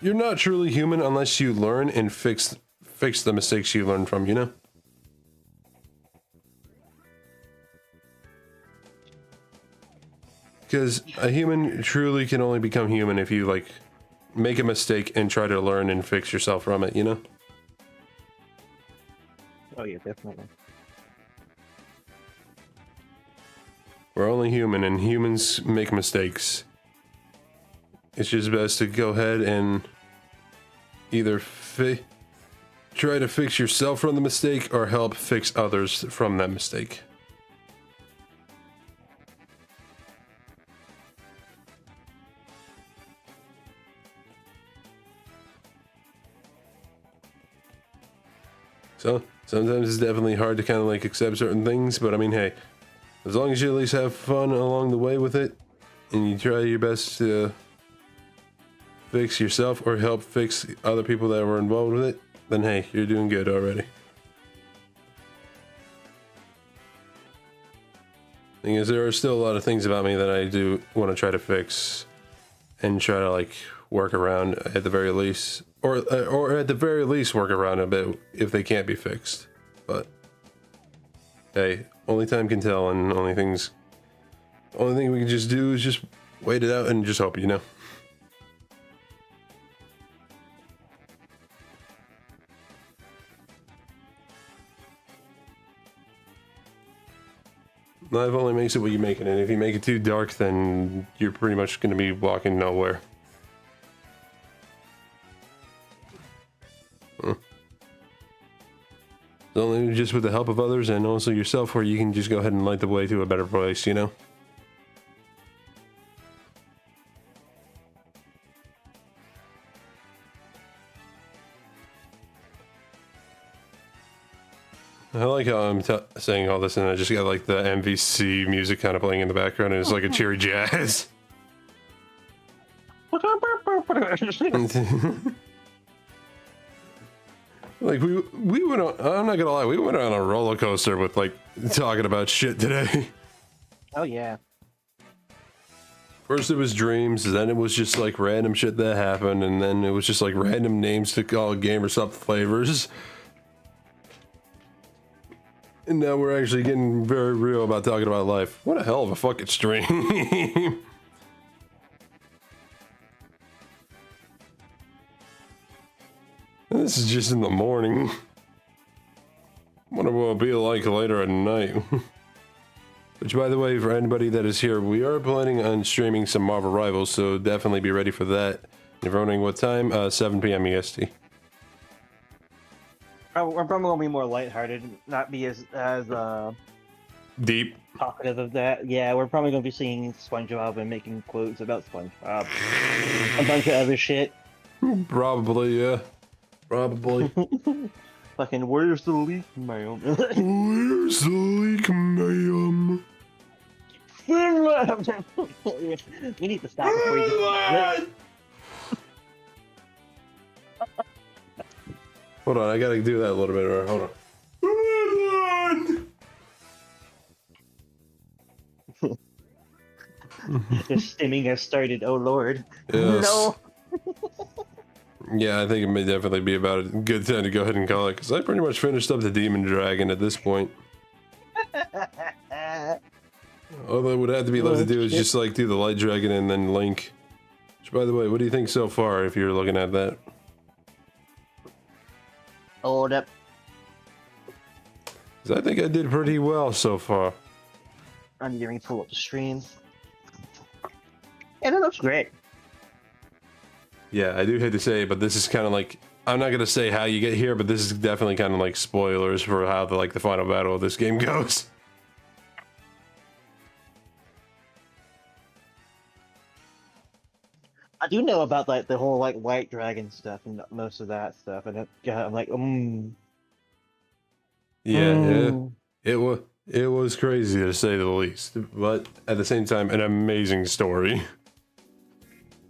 you're not truly human unless you learn and fix the mistakes you learn from, you know? Because a human truly can only become human if you like make a mistake and try to learn and fix yourself from it, you know? Oh yeah, definitely. We're only human and humans make mistakes. It's just best to go ahead and either try to fix yourself from the mistake or help fix others from that mistake. So sometimes it's definitely hard to kind of like accept certain things, but I mean, hey, as long as you at least have fun along the way with it and you try your best to fix yourself or help fix other people that were involved with it, then hey, you're doing good already. Thing is, there are still a lot of things about me that I do want to try to fix and try to like work around at the very least, or at the very least work around a bit if they can't be fixed. But hey, only time can tell, and only thing we can just do is just wait it out and just hope, you know. Life only makes it what you make it, and if you make it too dark, then you're pretty much going to be walking nowhere. It's only just with the help of others and also yourself where you can just go ahead and light the way to a better place, you know? I like how I'm saying all this and I just got like the MVC music kind of playing in the background and it's like a cheery jazz. Like we went on, I'm not gonna lie, we went on a roller coaster with like talking about shit today. Oh yeah. First it was dreams, then it was just like random shit that happened, and then it was just like random names to call GamerStop flavors. And now we're actually getting very real about talking about life. What a hell of a fucking stream. This is just in the morning. Wonder what it'll be like later at night. Which, by the way, for anybody that is here, we are planning on streaming some Marvel Rivals, so definitely be ready for that. If you're wondering what time, 7 p.m. EST. We're probably gonna be more lighthearted, not be as Deep. talkative of that. Yeah, we're probably gonna be seeing SpongeBob and making quotes about SpongeBob. A bunch of other shit. Probably, yeah. Probably. Fucking, where's the leak, ma'am? Where's the leak, ma'am? We need to stop before you get. Hold on, I gotta do that a little bit. Right, hold on. The stimming has started. Oh lord. Yes. No. Yeah, I think it may definitely be about a good time to go ahead and call it, because I pretty much finished up the Demon Dragon at this point. All that would have to be left to do is just like do the Light Dragon and then Link. Which, by the way, what do you think so far if you're looking at that? Hold up. 'Cause I think I did pretty well so far. I'm getting to pull up the stream. And it looks great. Yeah, I do hate to say it, but this is kind of like, I'm not gonna say how you get here, but this is definitely kind of like spoilers for how the final battle of this game goes. I do know about like the whole like White Dragon stuff and most of that stuff, and I'm like, Yeah, it was crazy to say the least, but at the same time, an amazing story.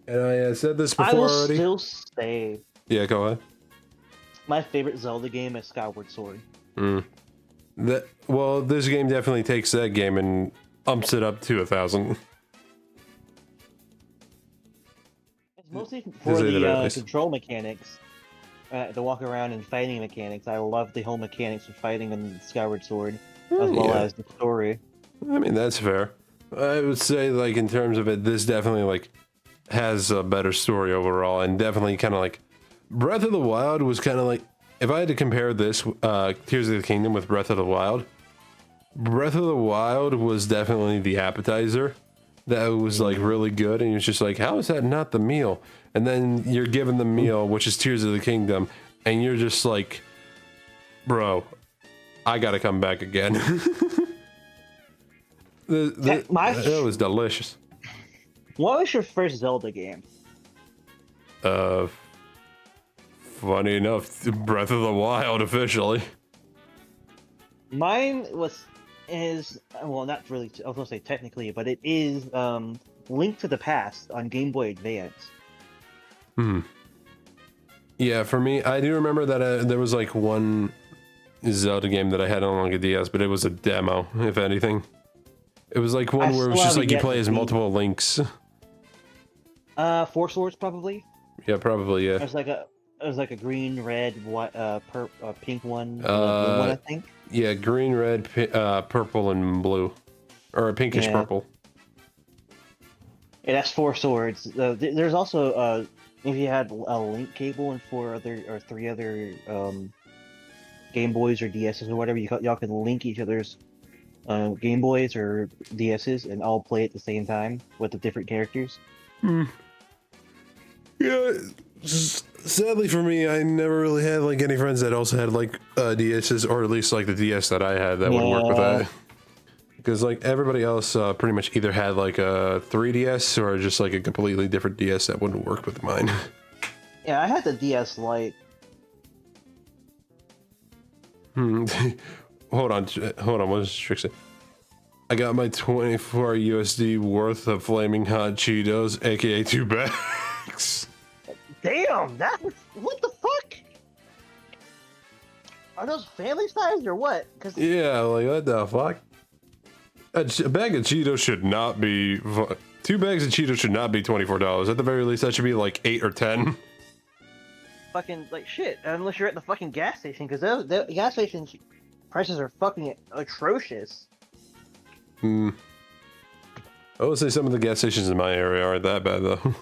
And I said this I before will already. still say Yeah, go ahead. my favorite Zelda game is Skyward Sword. Well, this game definitely takes that game and umps it up to 1,000. It's mostly for say the very the least. control mechanics, the walk around and fighting mechanics. I love the whole mechanics of fighting in Skyward Sword, as well yeah. as the story. I mean, that's fair. I would say, like, in terms of it, this definitely, like, has a better story overall, and definitely kind of like Breath of the Wild was kind of like, if I had to compare this Tears of the Kingdom with Breath of the Wild was definitely the appetizer that was like really good, and you're just like, how is that not the meal? And then you're given the meal, which is Tears of the Kingdom, and you're just like, bro, I gotta come back again. That was delicious. What was your first Zelda game? Funny enough, Breath of the Wild officially. Mine is well, not really. I was gonna say technically, but it is Link to the Past on Game Boy Advance. Yeah, for me, I do remember that there was like one Zelda game that I had on like a DS, but it was a demo, if anything. It was like one where it was just like you play as multiple Links. Four Swords probably. Yeah, probably, yeah. There's like a green, red, white, pink one. Blue one, I think. Yeah, green, red, purple, and blue. Or pinkish purple. Yeah, that's Four Swords. There's also if you had a link cable and three other Game Boys or DSs or whatever, y'all can link each other's Game Boys or DSs and all play at the same time with the different characters. Yeah, sadly for me, I never really had like any friends that also had like DSs, or at least like the DS that I had that would work with that. Because like everybody else pretty much either had like a 3DS or just like a completely different DS that wouldn't work with mine. Yeah, I had the DS Lite. Hold on, what's Trixie? I got my 24 USD worth of Flaming Hot Cheetos, aka 2 bags. Damn, what the fuck? Are those family sized or what? Cause Yeah, like what the fuck? A bag of Cheetos should not be. 2 bags of Cheetos should not be $24. At the very least, that should be like 8 or 10. fucking like shit, unless you're at the fucking gas station, because the gas station prices are fucking atrocious. I would say some of the gas stations in my area aren't that bad though.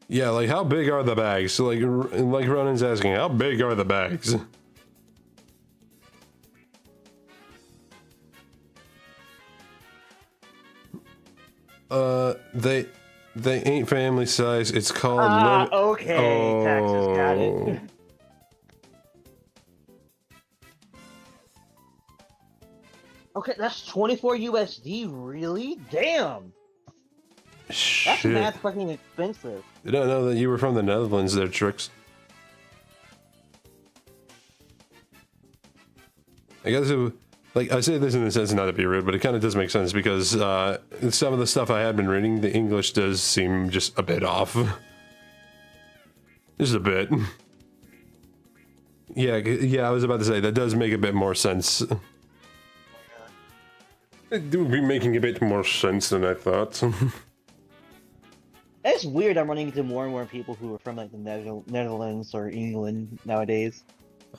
Yeah, like how big are the bags? So like Ronan's asking, how big are the bags? They ain't family size. It's called. Okay, taxes, got it. Okay, that's 24 USD. Really? Damn. That's Shit. mad fucking expensive. Did not know that you were from the Netherlands there, Tricks. I guess like, I say this in the sense not to be rude, but it kind of does make sense because some of the stuff I had been reading, the English does seem just a bit off. Just a bit. Yeah, I was about to say, that does make a bit more sense. It would be making a bit more sense than I thought. It's weird. I'm running into more and more people who are from like the Netherlands or England nowadays.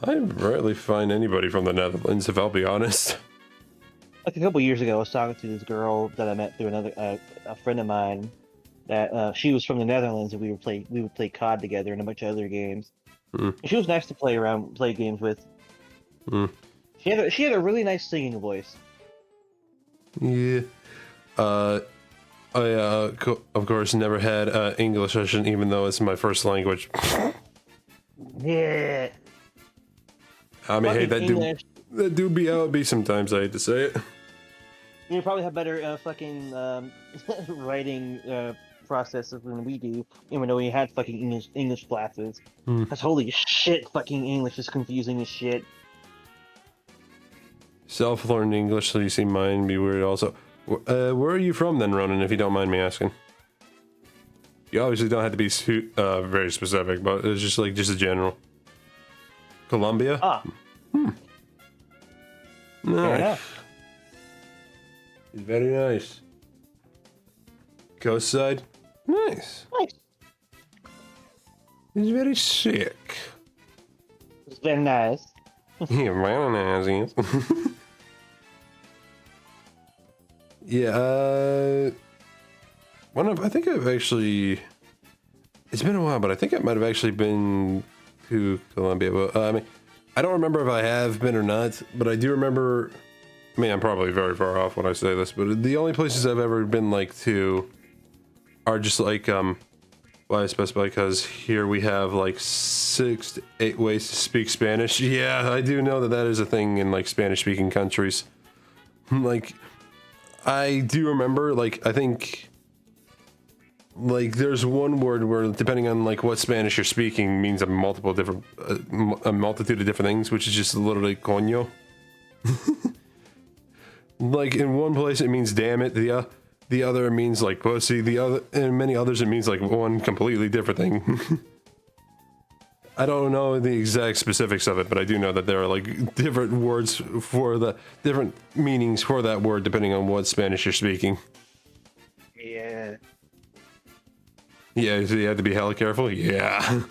I rarely find anybody from the Netherlands, if I'll be honest. Like a couple years ago, I was talking to this girl that I met through another a friend of mine. That she was from the Netherlands, and we would play COD together and a bunch of other games. Mm. She was nice to play games with. Mm. She had a really nice singing voice. Yeah. I, of course, never had English session, even though it's my first language. Yeah. I mean, hey, Fucking English. that do be how it be sometimes, I hate to say it. You probably have better fucking writing processes than we do, even though we had fucking English classes. Because holy shit, fucking English is confusing as shit. Self-learned English, so you see mine be weird also. Where are you from then, Ronan, if you don't mind me asking? You obviously don't have to be very specific, but it's just a general. Colombia? Ah. Fair Nice. enough. It's very nice. Coast side? Nice. Nice. It's very sick. It's very nice. Yeah, very nice. Yeah, I think I've actually... It's been a while, but I think I might have actually been to Colombia. But, I mean, I don't remember if I have been or not, but I do remember... I mean, I'm probably very far off when I say this, but the only places I've ever been, like, to are just, like, well, I specify because here we have, like, 6 to 8 ways to speak Spanish. Yeah, I do know that that is a thing in, like, Spanish-speaking countries. Like, I do remember, like, I think... Like, there's one word where, depending on, like, what Spanish you're speaking, means a multitude of different things, which is just literally coño. Like, in one place it means damn it, the other means, like, pussy, in many others it means, like, one completely different thing. I don't know the exact specifics of it, but I do know that there are, like, different words for the different meanings for that word, depending on what Spanish you're speaking. Yeah. Yeah, so you have to be hella careful? Yeah.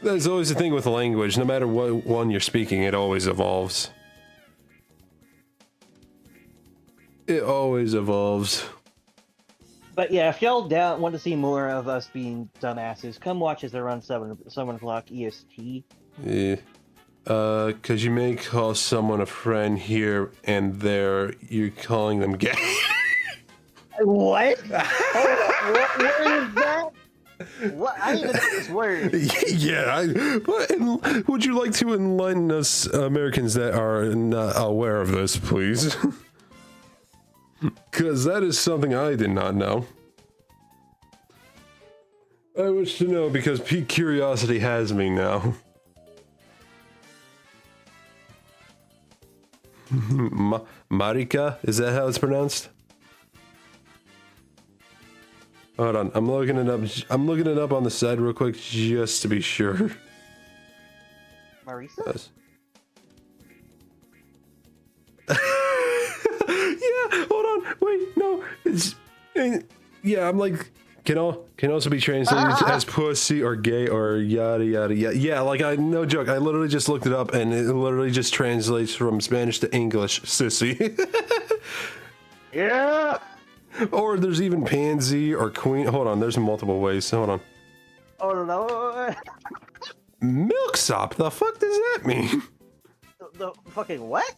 That's always the thing with language. No matter what one you're speaking, it always evolves. It always evolves. But yeah, if y'all want to see more of us being dumbasses, come watch us around 7 o'clock EST. Yeah. Cause you may call someone a friend here and there, you're calling them gay. What? What word is that? What? I didn't even know this word. Yeah, would you like to enlighten us Americans that are not aware of this, please? Because that is something I did not know. I wish to know because curiosity has me now. Marika? Is that how it's pronounced? Hold on, I'm looking it up. I'm looking it up on the side real quick just to be sure. Marisa? Yes. Yeah, hold on. Wait, no. Yeah, I'm like, can also be translated as pussy or gay or yada yada yada. Yeah, like no joke. I literally just looked it up and it literally just translates from Spanish to English, sissy. Yeah. Or there's even pansy or queen. Hold on, there's multiple ways. Hold on. Oh no. Milksop. The fuck does that mean? The fucking what?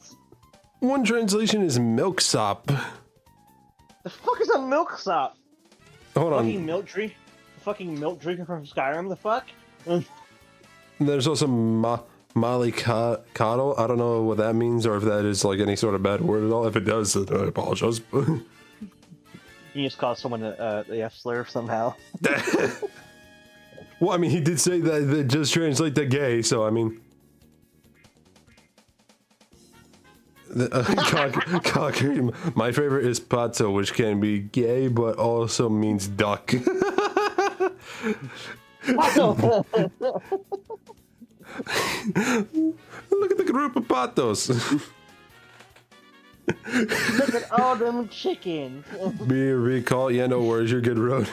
One translation is milksop. The fuck is a milksop? Hold on. Fucking milk drinker from Skyrim. The fuck? There's also Mollycoddle. I don't know what that means or if that is like any sort of bad word at all. If it does, then I apologize. You just call someone the F slur somehow. Well, I mean, he did say that just translate to gay, so I mean. My favorite is pato, which can be gay but also means duck. Look at the group of patos. Look at all them chickens. Be recall, yeah, no worries, you're good, road.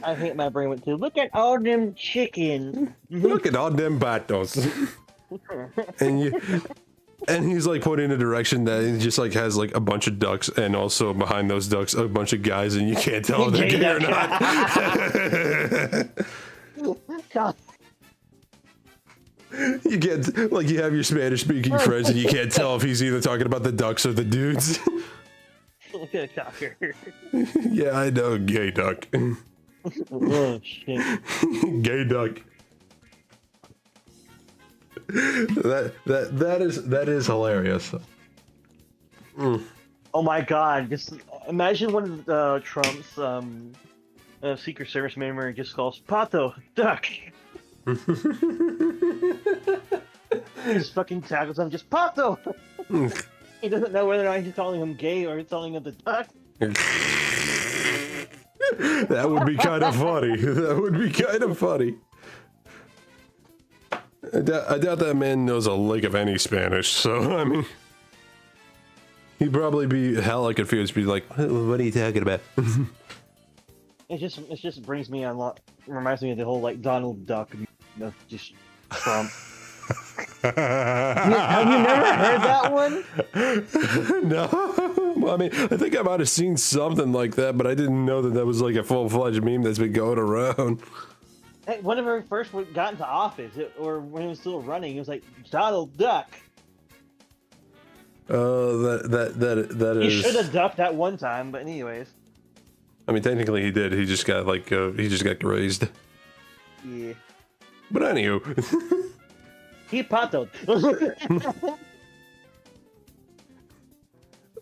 I think my brain went to look at all them chickens. Look at all them patos. And he's like pointing in a direction that he just like has like a bunch of ducks, and also behind those ducks a bunch of guys, and you can't tell if they're gay or not. You get like you have your Spanish speaking friends, and you can't tell if he's either talking about the ducks or the dudes. Look at a cocker. Yeah, I know, gay duck. Oh shit. Gay duck. That is hilarious. Mm. Oh my god! Just imagine one of Trump's Secret Service member just calls Pato duck. Just fucking tackles him. Just Pato. He doesn't know whether or not he's calling him gay or calling him the duck. That would be kind of funny. That would be kind of funny. I doubt that man knows a lick of any Spanish, so, I mean... He'd probably be hella confused, be like, what are you talking about? It just brings me on lot... Reminds me of the whole, like, Donald Duck, just Trump. Have you never heard that one? No. Well, I mean, I think I might have seen something like that, but I didn't know that was like a full-fledged meme that's been going around. Hey, whenever he first got into office, or when he was still running, it was like Donald Duck. That He is. should have ducked that one time, but anyways. I mean, technically he did. He just got like he just got grazed. Yeah. But anywho. He patoed.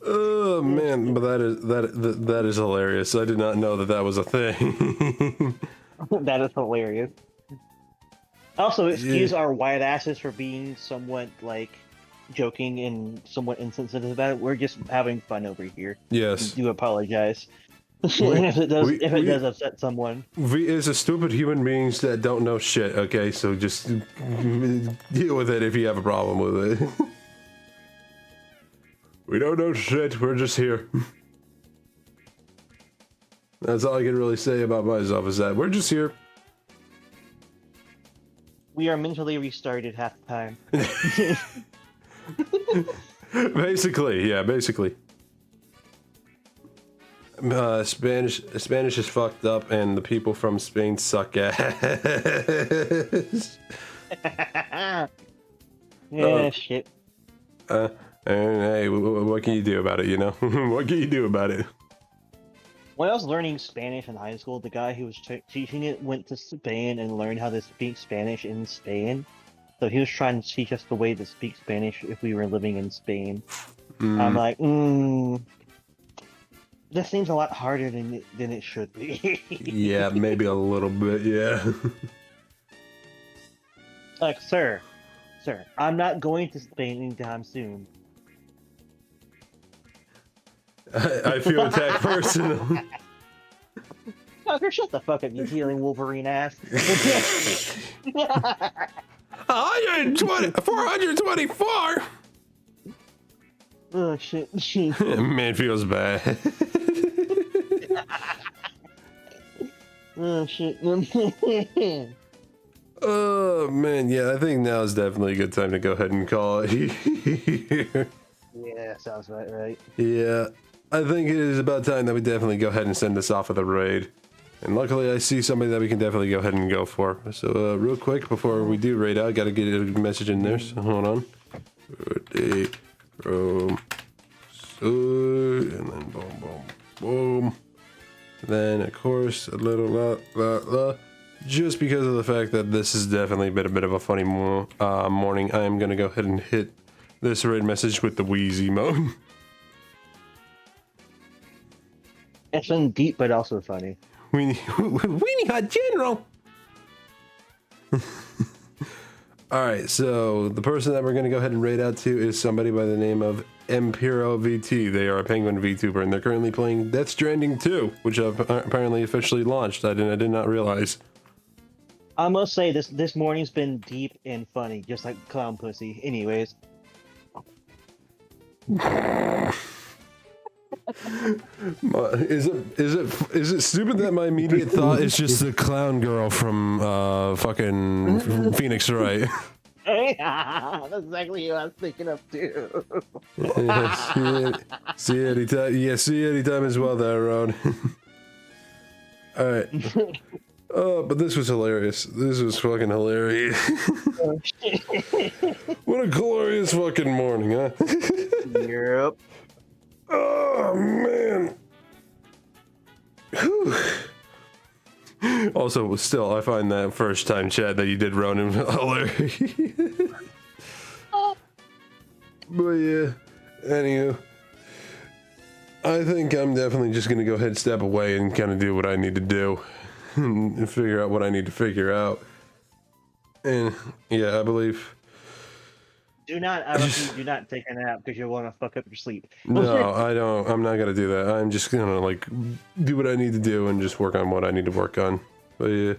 Oh man, but that is hilarious. I did not know that was a thing. That is hilarious. Also, excuse our white asses for being somewhat, like, joking and somewhat insensitive about it. We're just having fun over here. Yes. I do apologize. If it does upset someone. We is a stupid human beings that don't know shit, okay? So just deal with it if you have a problem with it. We don't know shit, we're just here. That's all I can really say about myself is that we're just here. We are mentally restarted half the time. Basically, yeah, basically. Spanish is fucked up, and the people from Spain suck ass. Shit. And hey, what can you do about it, you know? What can you do about it? When I was learning Spanish in high school, the guy who was teaching it went to Spain and learned how to speak Spanish in Spain. So he was trying to teach us the way to speak Spanish if we were living in Spain. I'm like, this seems a lot harder than it should be. Yeah, maybe a little bit, yeah. Like, sir, I'm not going to Spain anytime soon. I feel attacked personally. Fucker, shut the fuck up, you healing Wolverine ass. 424! Oh, shit. Man feels bad. Oh, shit. Oh, man, yeah, I think now is definitely a good time to go ahead and call it here. Yeah, sounds right. Yeah, I think it is about time that we definitely go ahead and send this off with a raid. And luckily I see somebody that we can definitely go ahead and go for. So real quick, before we do raid out, gotta get a message in there, so hold on. And then boom, boom, boom. Then, of course, a little just because of the fact that this has definitely been a bit of a funny morning, I am going to go ahead and hit this raid message with the wheezy mode. It's been deep, but also funny. Weenie Hut General! Alright, so the person that we're going to go ahead and raid out to is somebody by the name of Empiro VT. They are a Penguin VTuber, and they're currently playing Death Stranding 2, which I've apparently officially launched. I did not realize. I must say, this morning's been deep and funny, just like Clown Pussy. Anyways. Is it stupid that my immediate thought is just the clown girl from fucking Phoenix Wright? That's exactly who I was thinking of too. See you anytime. Yeah, see you anytime as well there, Ron. Alright. Oh, but this was hilarious. This was fucking hilarious. What a glorious fucking morning, huh? Yep. Oh, man. Whew. Also, still, I find that first time chat that you did, Ronan, hilarious. But yeah, anywho, I think I'm definitely just gonna go ahead and step away and kind of do what I need to do and figure out what I need to figure out. And yeah, I believe. Do not take a nap because you'll want to fuck up your sleep. No, I don't. I'm not gonna do that. I'm just gonna like do what I need to do and just work on what I need to work on. But yeah.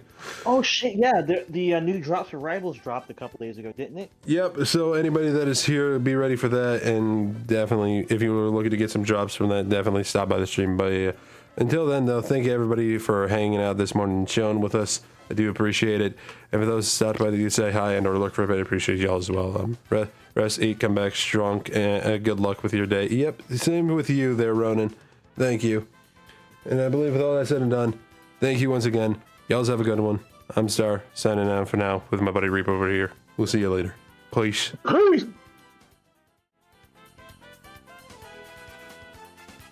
Oh shit! Yeah, the new drops for Rivals dropped a couple days ago, didn't it? Yep. So anybody that is here, be ready for that, and definitely, if you were looking to get some drops from that, definitely stop by the stream. But yeah. Until then, though, thank you everybody for hanging out this morning and chilling with us. I do appreciate it. And for those who stopped by to say hi and or look for a bit, I appreciate y'all as well. Rest, eat, come back strong, and good luck with your day. Yep, same with you there, Ronan. Thank you. And I believe with all that said and done, thank you once again. Y'all have a good one. I'm Star, signing out for now with my buddy Reap over here. We'll see you later. Peace. Peace.